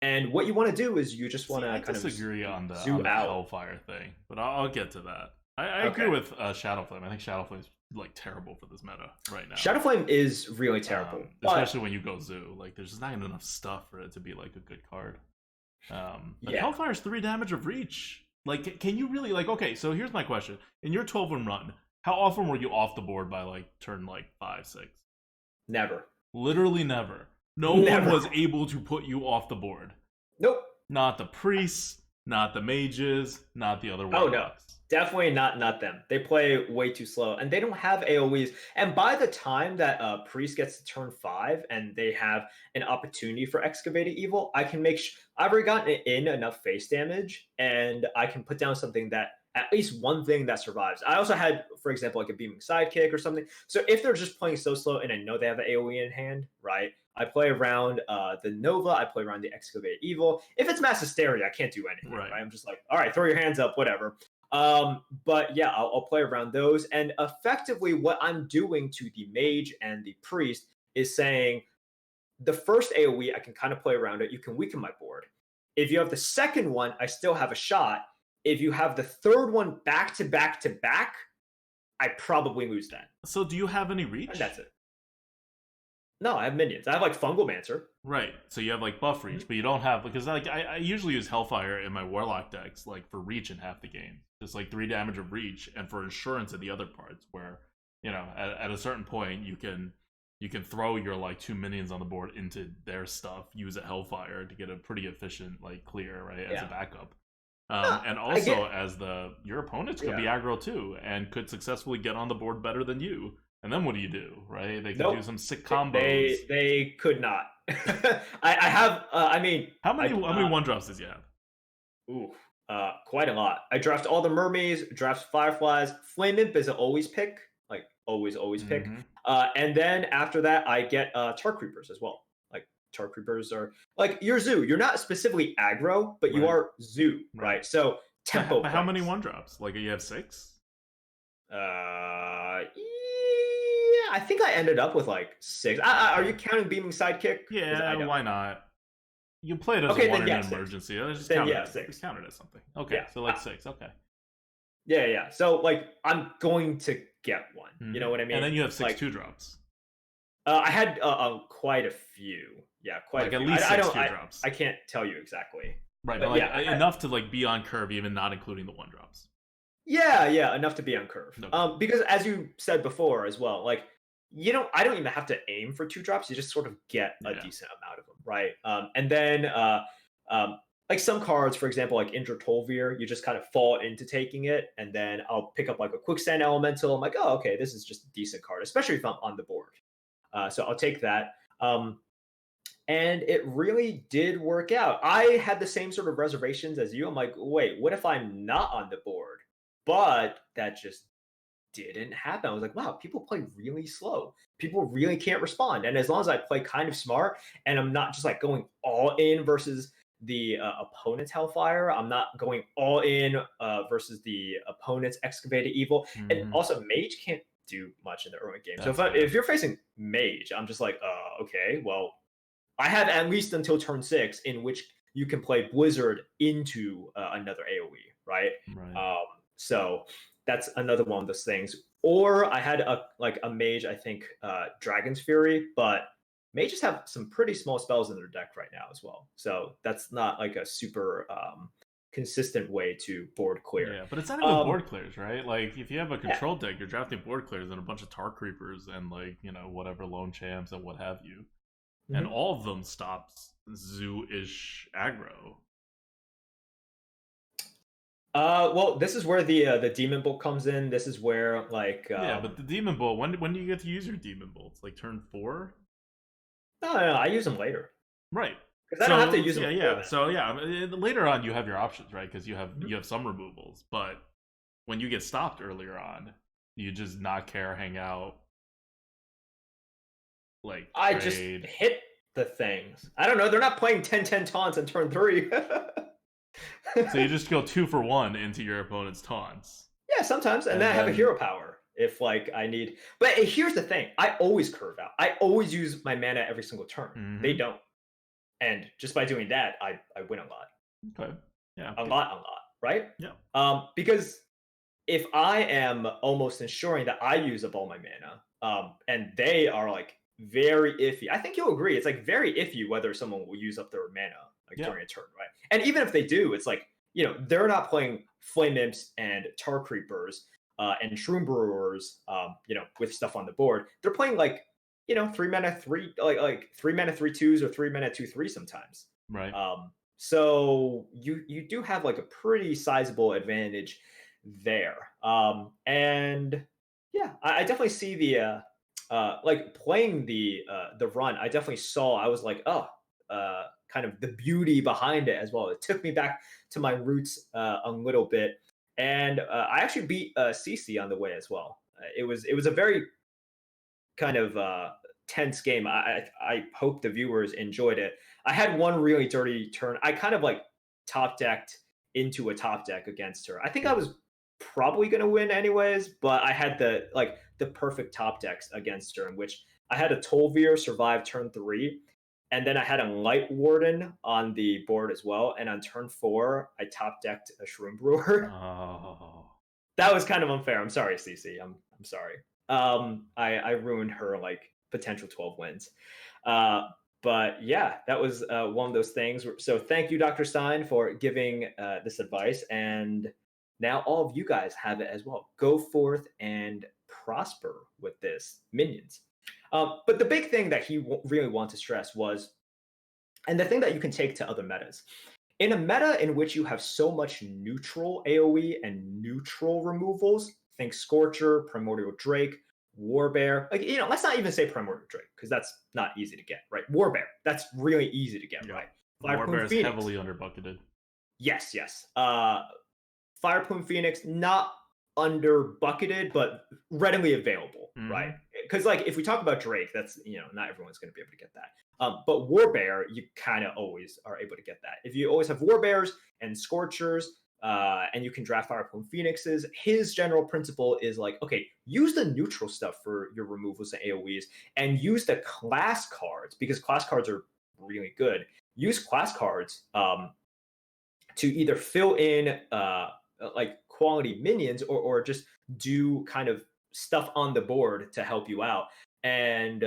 And what you want to do is you just want to kind of disagree on the zoom out. Hellfire thing, but I'll get to that. I agree with Shadow Flame. I think Shadow Flame is like terrible for this meta right now. Shadow Flame is really terrible, especially when you go Zoo. Like, there's just not enough stuff for it to be like a good card. But Hellfire's 3 damage of reach. Like, can you really like? Okay, so here's my question: in your 12-win run, how often were you off the board by like turn like 5, 6? Never. Literally never. No one was able to put you off the board. Nope. Not the priests, not the mages, not the other warlocks. Oh no, definitely not them. They play way too slow, and they don't have AoEs. And by the time that priest gets to turn 5, and they have an opportunity for Excavated Evil, I can make. I've already gotten in enough face damage, and I can put down something that at least one thing that survives. I also had, for example, like a Beaming Sidekick or something. So if they're just playing so slow, and I know they have an AoE in hand, right? I play around the Nova. I play around the Excavated Evil. If it's Mass Hysteria, I can't do anything. Right? I'm just like, all right, throw your hands up, whatever. But yeah, I'll play around those. And effectively, what I'm doing to the Mage and the Priest is saying, the first AoE, I can kind of play around it. You can weaken my board. If you have the second one, I still have a shot. If you have the third one back to back to back, I probably lose that. So do you have any reach? And that's it. No, I have minions. I have like Fungal Mancer. Right. So you have like buff reach, but you don't have, because like I usually use Hellfire in my Warlock decks like for reach in half the game. Just like 3 damage of reach, and for insurance at the other parts where, you know, at a certain point you can throw your like 2 minions on the board into their stuff, use a Hellfire to get a pretty efficient like clear, right, as a backup. And also, as your opponents could be aggro too, and could successfully get on the board better than you. And then what do, right? They could do some sick combos. They could not. I have. I mean, how many 1-drops does you have? Ooh, quite a lot. I draft all the mermaids, draft fireflies. Flame Imp is an always pick, like always pick. And then after that, I get Tar Creepers as well. Like Tar Creepers are like your zoo. You're not specifically aggro, but you are zoo, right? So tempo. But how many 1-drops? Like you have 6? Yeah, I think I ended up with like 6. Are you counting Beaming Sidekick? Yeah, why not? You play it as a 1 in an emergency. Just count it, 6. Count it as something. Okay, so like 6. Okay. Yeah. So like I'm going to get one. You know what I mean? And then you have 6 2-drops. I had quite a few. Yeah, quite a few. At least 6 2-drops. I can't tell you exactly. Right, but enough to like be on curve, even not including the 1-drops. Yeah, enough to be on curve. Okay. Because as you said before as well, like I don't even have to aim for 2-drops. You just sort of get a decent amount of them, right? And then like some cards, for example, like Indra Tolvir, you just kind of fall into taking it, and then I'll pick up like a Quicksand Elemental. I'm like, oh, okay, this is just a decent card, especially if I'm on the board. So I'll take that. And it really did work out. I had the same sort of reservations as you. I'm like, wait, what if I'm not on the board? But that just didn't happen. I was like, wow, people play really slow. People really can't respond. And as long as I play kind of smart and I'm not just like going all in versus the opponent's Hellfire, I'm not going all in versus the opponent's Excavated Evil. And also, Mage can't do much in the early game. So if you're facing Mage, I'm just like, okay, well, I have at least until turn 6 in which you can play Blizzard into another AoE, right? So that's another one of those things. Or I had a mage, I think Dragon's Fury, but mages have some pretty small spells in their deck right now as well. So that's not like a super consistent way to board clear. Yeah, but it's not even board clears, right? Like if you have a control deck, you're drafting board clears and a bunch of Tar Creepers and like, whatever lone champs and what have you. And all of them stops zoo-ish aggro. Well, this is where the Demon Bolt comes in. This is where like yeah, but the Demon Bolt. When do you get to use your Demon Bolts? Like turn 4? No, I use them later. Right. Because I don't have to use them. Yeah. So later on you have your options, right? Because you have some removals, but when you get stopped earlier on, you just not care, hang out. Like I just hit the things. I don't know. They're not playing 10-10 taunts on turn 3. So you just go 2 for 1 into your opponent's taunts. Yeah, sometimes, and then I have a hero power if like I need. But here's the thing: I always curve out. I always use my mana every single turn. They don't, and just by doing that, I win a lot. Okay. Yeah. A lot, right? Yeah. Because if I am almost ensuring that I use up all my mana, and they are like very iffy. I think you'll agree. It's like very iffy whether someone will use up their mana during a turn, right? And even if they do, it's like, they're not playing Flame Imps and Tar Creepers and Shroom Brewers, with stuff on the board. They're playing like, 3 mana 3, like 3 mana 3/2s or 3 mana 2/3 sometimes. Right. So you do have like a pretty sizable advantage there. And yeah, I definitely see the like playing the run. I definitely saw. I was like, kind of the beauty behind it as well. It took me back to my roots a little bit, and I actually beat CC on the way as well. It was a very kind of tense game. I hope the viewers enjoyed it. I had one really dirty turn. I kind of like top decked into a top deck against her. I think I was probably going to win anyways, but I had the perfect top decks against her, in which I had a Tolvir survive turn 3. And then I had a Light Warden on the board as well. And on turn 4, I top decked a Shroom Brewer. Oh. That was kind of unfair. I'm sorry, CC. I'm sorry. I ruined her like potential 12 wins. But yeah, that was one of those things. So thank you, Dr. Stein, for giving this advice. And now all of you guys have it as well. Go forth and prosper with this, minions. But the big thing that he really wanted to stress was, and the thing that you can take to other metas, In a meta in which you have so much neutral AoE and neutral removals, think Scorcher, Primordial Drake, Warbear. Like, let's not even say Primordial Drake, because that's not easy to get, right? Warbear, that's really easy to get, right? Fire Warbear is Phoenix. Heavily underbucketed. Yes. Fire Plume Phoenix, not underbucketed, but readily available, right? Because like if we talk about Drake, that's not everyone's going to be able to get that. But Warbear, you kind of always are able to get that. If you always have Warbears and Scorchers, and you can draft Fire Plume Phoenixes, his general principle is like, okay, use the neutral stuff for your removals and AoEs, and use the class cards, because class cards are really good. Use class cards to either fill in like quality minions or just do kind of stuff on the board to help you out. And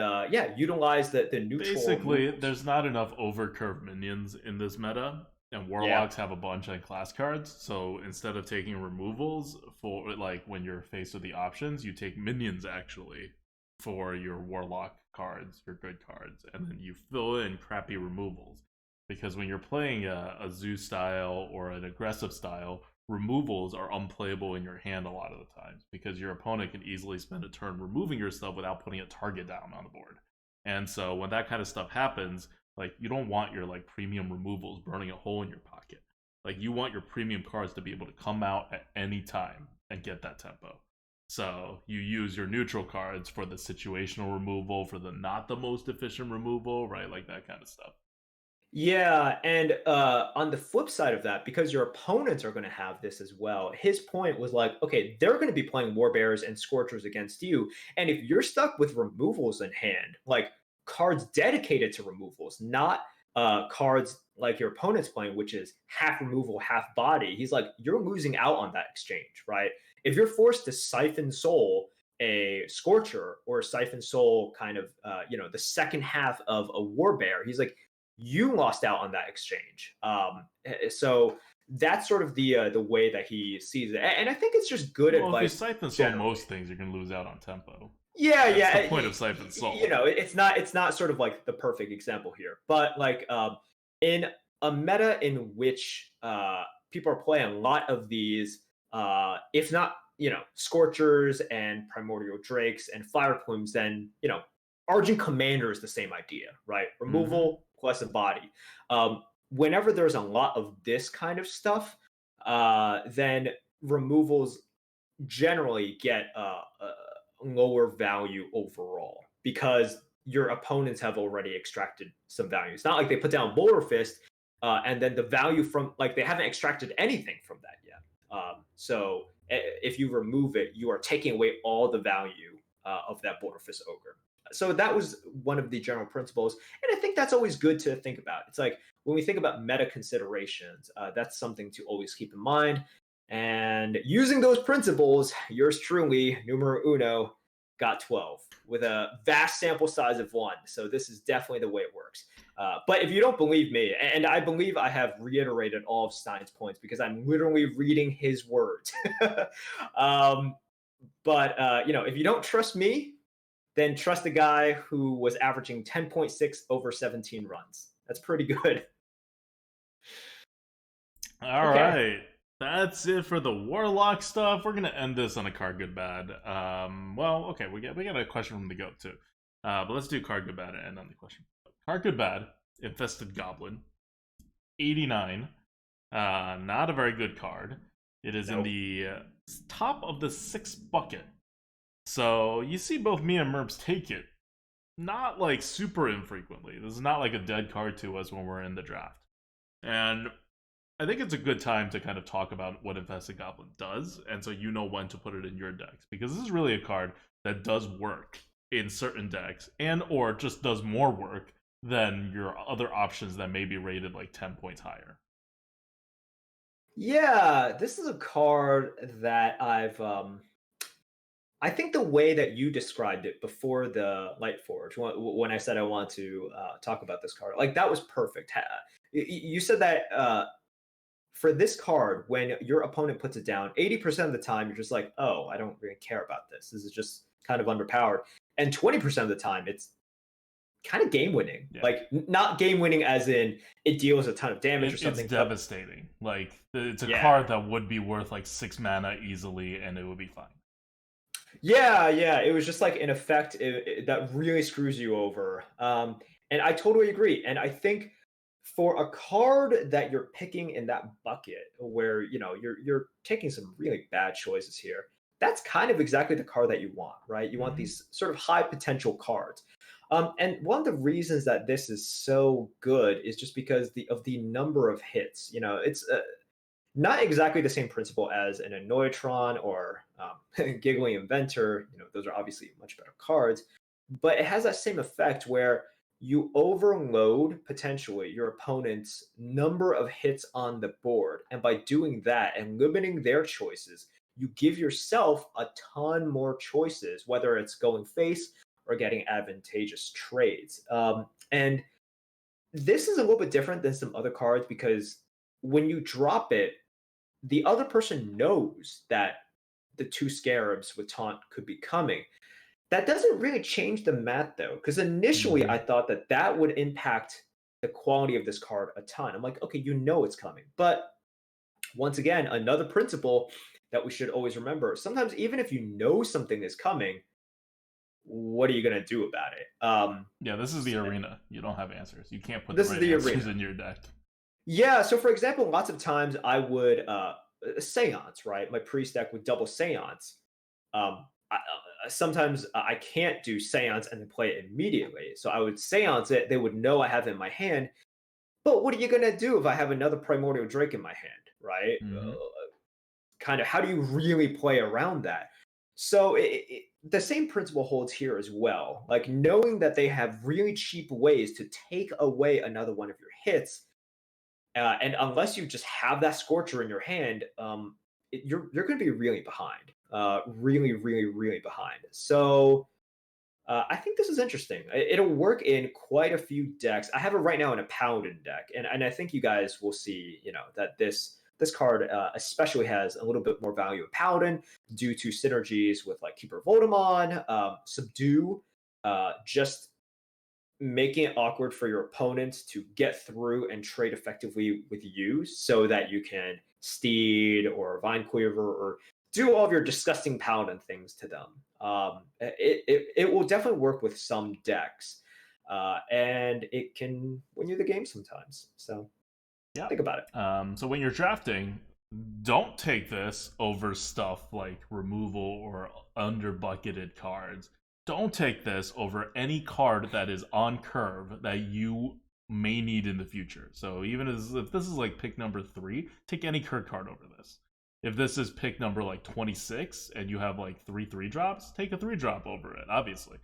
utilize the neutral. Basically, removals. There's not enough overcurve minions in this meta, and Warlocks have a bunch on class cards. So instead of taking removals for like when you're faced with the options, you take minions actually for your Warlock cards, your good cards, and then you fill in crappy removals. Because when you're playing a Zeus style or an aggressive style, removals are unplayable in your hand a lot of the times, because your opponent can easily spend a turn removing your stuff without putting a target down on the board. And so when that kind of stuff happens, like, you don't want your like premium removals burning a hole in your pocket. Like, you want your premium cards to be able to come out at any time and get that tempo. So you use your neutral cards for the situational removal, for the not the most efficient removal, right? Like that kind of stuff. Yeah, and on the flip side of that, because your opponents are going to have this as well, his point was like, okay, they're going to be playing Warbears and Scorchers against you, and if you're stuck with removals in hand, like cards dedicated to removals, not cards like your opponent's playing, which is half removal, half body, he's like, you're losing out on that exchange, right? If you're forced to Siphon Soul a Scorcher or Siphon Soul kind of, the second half of a Warbear, he's like, you lost out on that exchange. So that's sort of the way that he sees it, and I think it's just good advice. If you Siphon Soul most things, you're gonna lose out on tempo. Yeah, that's the point of Siphon Soul. It's not sort of like the perfect example here, but like in a meta in which people are playing a lot of these, if not Scorchers and Primordial Drakes and Fire Plumes, then Argent Commander is the same idea, right? Removal plus a body. Whenever there's a lot of this kind of stuff, then removals generally get a lower value overall, because your opponents have already extracted some value. It's not like they put down Boulder Fist and then the value from, like, they haven't extracted anything from that yet. So if you remove it, you are taking away all the value of that Boulder Fist Ogre. So that was one of the general principles, and I think that's always good to think about. It's like when we think about meta considerations, that's something to always keep in mind. And using those principles, yours truly, numero uno, got 12 with a vast sample size of 1. So this is definitely the way it works. But if you don't believe me, and I believe I have reiterated all of Stein's points because I'm literally reading his words. But if you don't trust me, then trust a guy who was averaging 10.6 over 17 runs. That's pretty good. All right. That's it for the Warlock stuff. We're gonna end this on a card good bad. Okay, we got a question from the goat too. But let's do card good bad and end on the question. Card good bad, Infested Goblin, 89. Not a very good card. It is in the top of the 6th bucket. So you see both me and Merps take it, not like super infrequently. This is not like a dead card to us when we're in the draft. And I think it's a good time to kind of talk about what Infested Goblin does, and so you know when to put it in your decks. Because this is really a card that does work in certain decks, and or just does more work than your other options that may be rated like 10 points higher. Yeah, this is a card that I think the way that you described it before the Lightforge, when I said I want to talk about this card, like, that was perfect. You said that for this card, when your opponent puts it down, 80% of the time, you're just like, oh, I don't really care about this. This is just kind of underpowered. And 20% of the time, it's kind of game winning. Yeah. Like not game winning as in it deals a ton of damage or something. It's devastating. Like it's a Yeah. card that would be worth like 6 mana easily, and it would be fine. Yeah, it was just like an effect that really screws you over. And I totally agree. And I think for a card that you're picking in that bucket where you're taking some really bad choices here, that's kind of exactly the card that you want, right? You want these sort of high potential cards. And one of the reasons that this is so good is just because of the number of hits. It's not exactly the same principle as an Annoytron or Giggling Inventor. Those are obviously much better cards, but it has that same effect where you overload potentially your opponent's number of hits on the board. And by doing that and limiting their choices, you give yourself a ton more choices, whether it's going face or getting advantageous trades. And this is a little bit different than some other cards because when you drop it, the other person knows that the 2 Scarabs with taunt could be coming. That doesn't really change the math though, because initially I thought that would impact the quality of this card a ton. I'm like, okay, it's coming. But once again, another principle that we should always remember, sometimes even if you know something is coming, what are you going to do about it? Yeah, this is the arena. You don't have answers. You can't put this the right is the answers arena in your deck. Yeah, so for example, lots of times I would Seance, right? My priest deck would double Seance. Sometimes I can't do Seance and then play it immediately. So I would Seance it. They would know I have it in my hand. But what are you going to do if I have another Primordial Drake in my hand, right? Kind of how do you really play around that? So the same principle holds here as well. Like knowing that they have really cheap ways to take away another one of your hits. And unless you just have that Scorcher in your hand, you're going to be really behind. Really, really, really behind. So I think this is interesting. It'll work in quite a few decks. I have it right now in a Paladin deck, and I think you guys will see, that this card especially has a little bit more value in Paladin due to synergies with like Keeper of Voldemon, Subdue, just making it awkward for your opponents to get through and trade effectively with you so that you can Steed or Vine Quiver or do all of your disgusting Paladin things to them. It will definitely work with some decks, and it can win you the game sometimes. So yeah, think about it. So when you're drafting, don't take this over stuff like removal or under-bucketed cards. Don't take this over any card that is on curve that you may need in the future. So even if this is like pick number 3, take any curve card over this. If this is pick number like 26 and you have like 3 drops, take a 3-drop over it, obviously.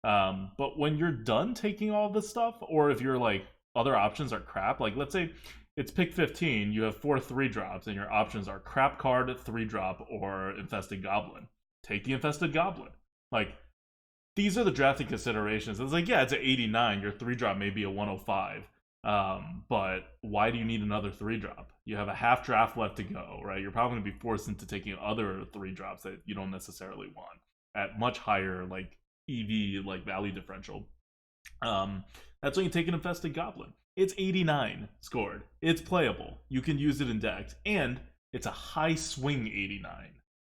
But when you're done taking all this stuff, or if your like other options are crap, like let's say it's pick 15, you have 4 3-drops, and your options are crap card, 3-drop, or Infested Goblin. Take the Infested Goblin. Like, these are the drafting considerations. It's like, yeah, it's an 89. Your 3-drop may be a 105. But why do you need another 3-drop? You have a half draft left to go, right? You're probably going to be forced into taking other 3-drops that you don't necessarily want at much higher, like, EV, like, value differential. That's when you take an Infested Goblin. It's 89 scored. It's playable. You can use it in decks. And it's a high swing 89,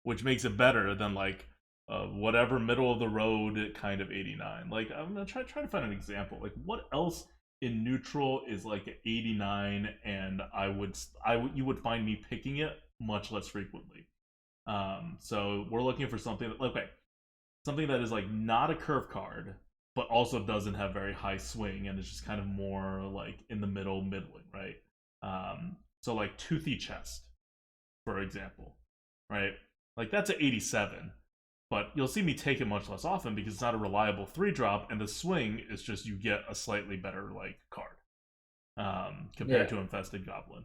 which makes it better than, like, whatever middle of the road kind of 89. Like, I'm gonna try to find an example. Like, what else in neutral is like an 89, and you would find me picking it much less frequently. So we're looking for something that is like not a curve card, but also doesn't have very high swing, and it's just kind of more like in the middling, right? So like Toothy Chest, for example, right? Like that's an 87. But you'll see me take it much less often because it's not a reliable 3-drop, and the swing is just you get a slightly better like card compared to Infested Goblin.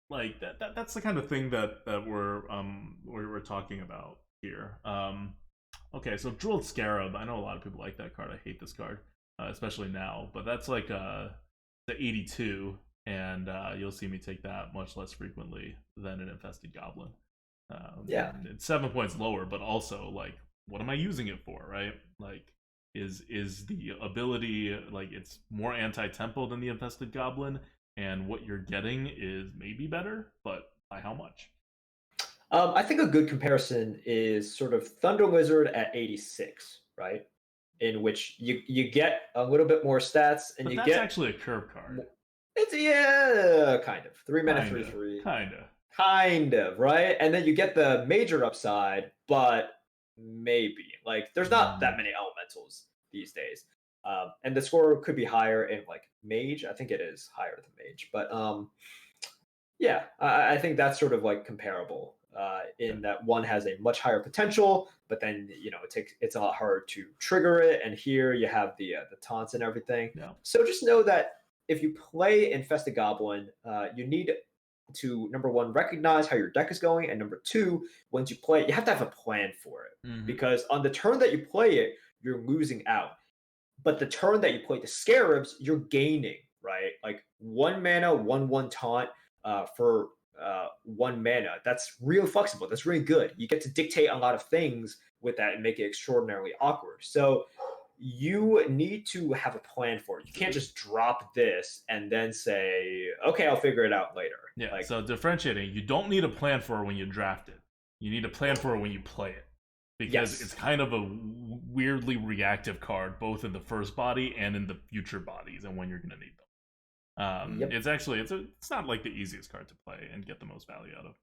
Like that's the kind of thing that we're talking about here. Okay, so Drilled Scarab. I know a lot of people like that card. I hate this card, especially now. But that's like the 82, and you'll see me take that much less frequently than an Infested Goblin. It's 7 points lower, but also like what am I using it for, right? Like, is the ability like it's more anti-tempo than the Infested Goblin, and what you're getting is maybe better, but by how much? I think a good comparison is sort of Thunder Lizard at 86, right? In which you get a little bit more stats, and But you that's get actually a curve card. it's kind of 3 mana 3/3, kind of right, and then you get the major upside, but maybe like there's not that many elementals these days, and the score could be higher in like Mage. I think it is higher than Mage, but yeah, I think that's sort of like comparable in that one has a much higher potential, but then it's a lot harder to trigger it. And here you have the taunts and everything. Yeah. So just know that if you play Infested Goblin, you need to number one recognize how your deck is going, and number two, once you play it, you have to have a plan for it because on the turn that you play it, you're losing out. But the turn that you play the Scarabs, you're gaining, right? Like 1 mana, 1/1 taunt for 1 mana. That's real flexible. That's really good. You get to dictate a lot of things with that and make it extraordinarily awkward. So you need to have a plan for it. You can't just drop this and then say, okay, I'll figure it out later. Yeah, so differentiating, you don't need a plan for it when you draft it. You need a plan for it when you play it. Because it's kind of a weirdly reactive card, both in the first body and in the future bodies, and when you're going to need them. It's actually it's not like the easiest card to play and get the most value out of.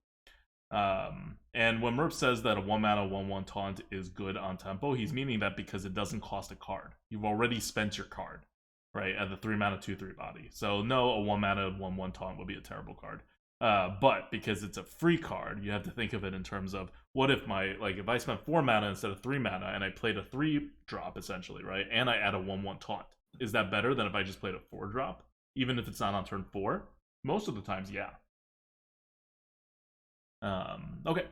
And when Merp says that a 1-mana 1/1 taunt is good on tempo, he's meaning that because it doesn't cost a card. You've already spent your card, right, at the 3-mana 2/3 body. So no, a 1-mana 1/1 taunt would be a terrible card. But because it's a free card, you have to think of it in terms of what if if I spent 4 mana instead of 3 mana and I played a 3-drop essentially, right? And I add a 1/1 taunt. Is that better than if I just played a 4-drop? Even if it's not on turn 4? Most of the times, yeah. Okay.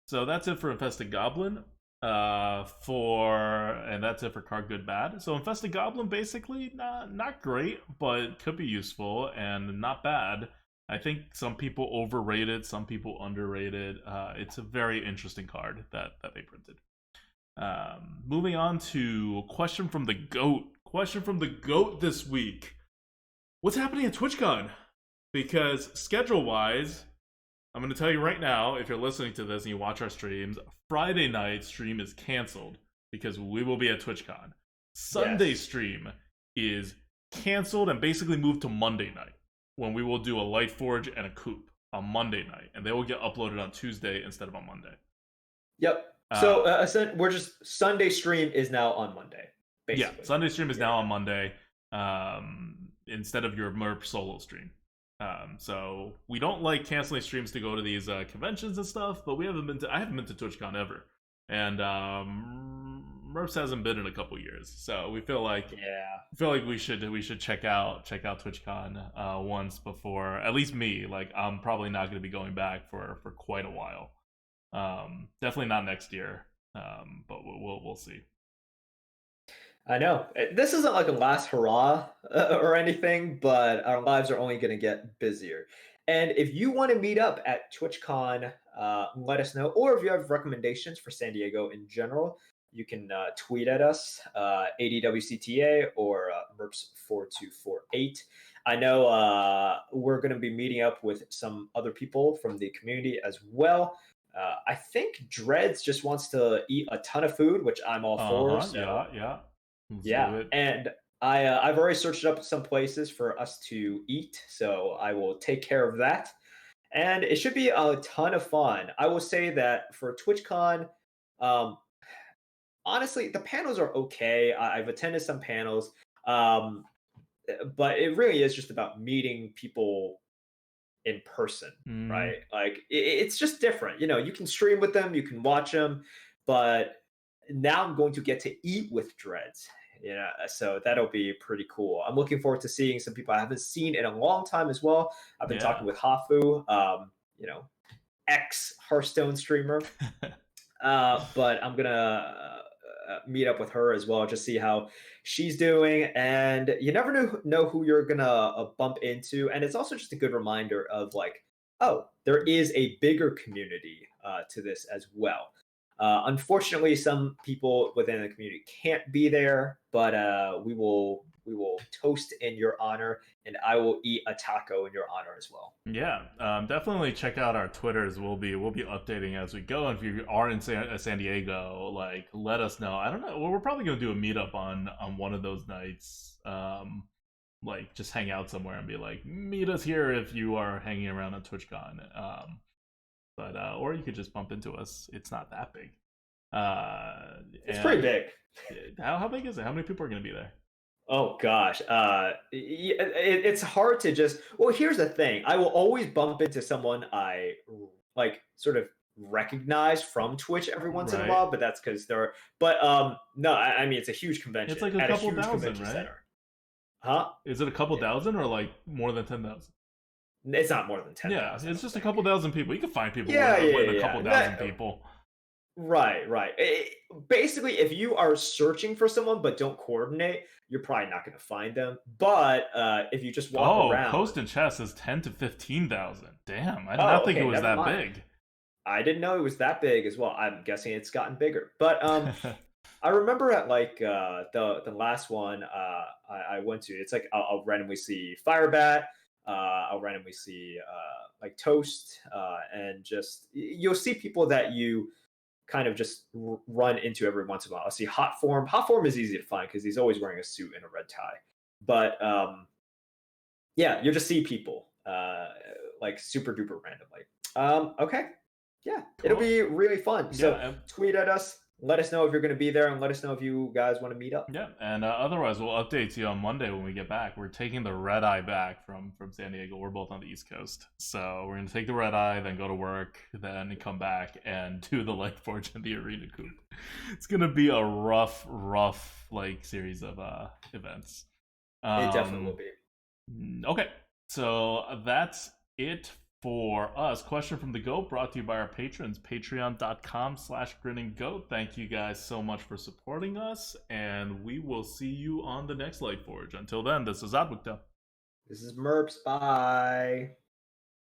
So that's it for Infested Goblin. And that's it for card good bad. So Infested Goblin basically not great, but could be useful and not bad. I think some people overrate it, some people underrate it. It's a very interesting card that they printed. Moving on to question from the GOAT. Question from the GOAT this week. What's happening at TwitchCon? Because schedule-wise, I'm going to tell you right now, if you're listening to this and you watch our streams, Friday night stream is canceled because we will be at TwitchCon. Sunday stream is canceled and basically moved to Monday night, when we will do a Lightforge and a Coup on Monday night, and they will get uploaded on Tuesday instead of on Monday. Yep. So we're just Sunday stream is now on Monday. Basically. Yeah, Sunday stream is now on Monday instead of your Merp solo stream. So we don't like canceling streams to go to these conventions and stuff, but I haven't been to TwitchCon ever, and Merps hasn't been in a couple years, so we feel like we should check out TwitchCon once before, at least me. Like I'm probably not going to be going back for quite a while. Definitely not next year, but we'll see. I know this isn't like a last hurrah or anything, but our lives are only going to get busier. And if you want to meet up at TwitchCon, let us know. Or if you have recommendations for San Diego in general, you can tweet at us, ADWCTA or Merps4248. I know we're going to be meeting up with some other people from the community as well. I think Dreads just wants to eat a ton of food, which I'm all for. So. Yeah, and I've already searched up some places for us to eat, so I will take care of that. And it should be a ton of fun. I will say that for TwitchCon, honestly, the panels are okay. I've attended some panels, but it really is just about meeting people in person, right? Like it's just different. You can stream with them, you can watch them, but now I'm going to get to eat with Dreads. So that'll be pretty cool. I'm looking forward to seeing some people I haven't seen in a long time as well. I've been talking with Hafu, ex Hearthstone streamer, but I'm gonna meet up with her as well, just see how she's doing. And you never know who you're gonna bump into, and it's also just a good reminder of like, oh, there is a bigger community to this as well. Unfortunately, some people within the community can't be there, but we will toast in your honor, and I will eat a taco in your honor as well. Yeah, definitely check out our Twitters. We'll be updating as we go. And if you are in San Diego, like let us know. I don't know. Well, we're probably gonna do a meetup on one of those nights. Like just hang out somewhere and be like, meet us here if you are hanging around on TwitchCon. But or you could just bump into us. It's not that big. It's pretty big. How big is it? How many people are gonna be there? Oh gosh, it's hard to just. Well, here's the thing: I will always bump into someone I like, sort of recognize from Twitch every once in a while, but that's because they're. But no, I mean it's a huge convention. It's like a couple thousand, right? Center. Huh? Is it a couple thousand or like more than 10,000? It's not more than 10,000. Yeah, it's just a couple thousand people. You can find people with a couple thousand people. Right. Basically, if you are searching for someone but don't coordinate, you're probably not going to find them. But if you just walk around, Post in chat says 10 to 15,000. Damn, I did not think it was that big. I didn't know it was that big as well. I'm guessing it's gotten bigger. But I remember at like the last one I went to, it's like I'll randomly see Firebat. I'll randomly see like Toast, and just you'll see people that you kind of just run into every once in a while. I'll see Hot Form. Hot Form is easy to find because he's always wearing a suit and a red tie. But yeah, you'll just see people like super duper randomly. Okay, yeah, cool. It'll be really fun. So tweet at us. Let us know if you're going to be there, and let us know if you guys want to meet up. Yeah, and otherwise, we'll update you on Monday when we get back. We're taking the red eye back from San Diego. We're both on the East Coast. So we're going to take the red eye, then go to work, then come back and do the Lightforge and the Arena Coop. It's going to be a rough, like, series of events. It definitely will be. Okay, so that's it for us. Question from the GOAT brought to you by our patrons, patreon.com/grinninggoat. Thank you guys so much for supporting us, and we will see you on the next Lightforge. Until then, this is ADWCTA. This is Merps. Bye.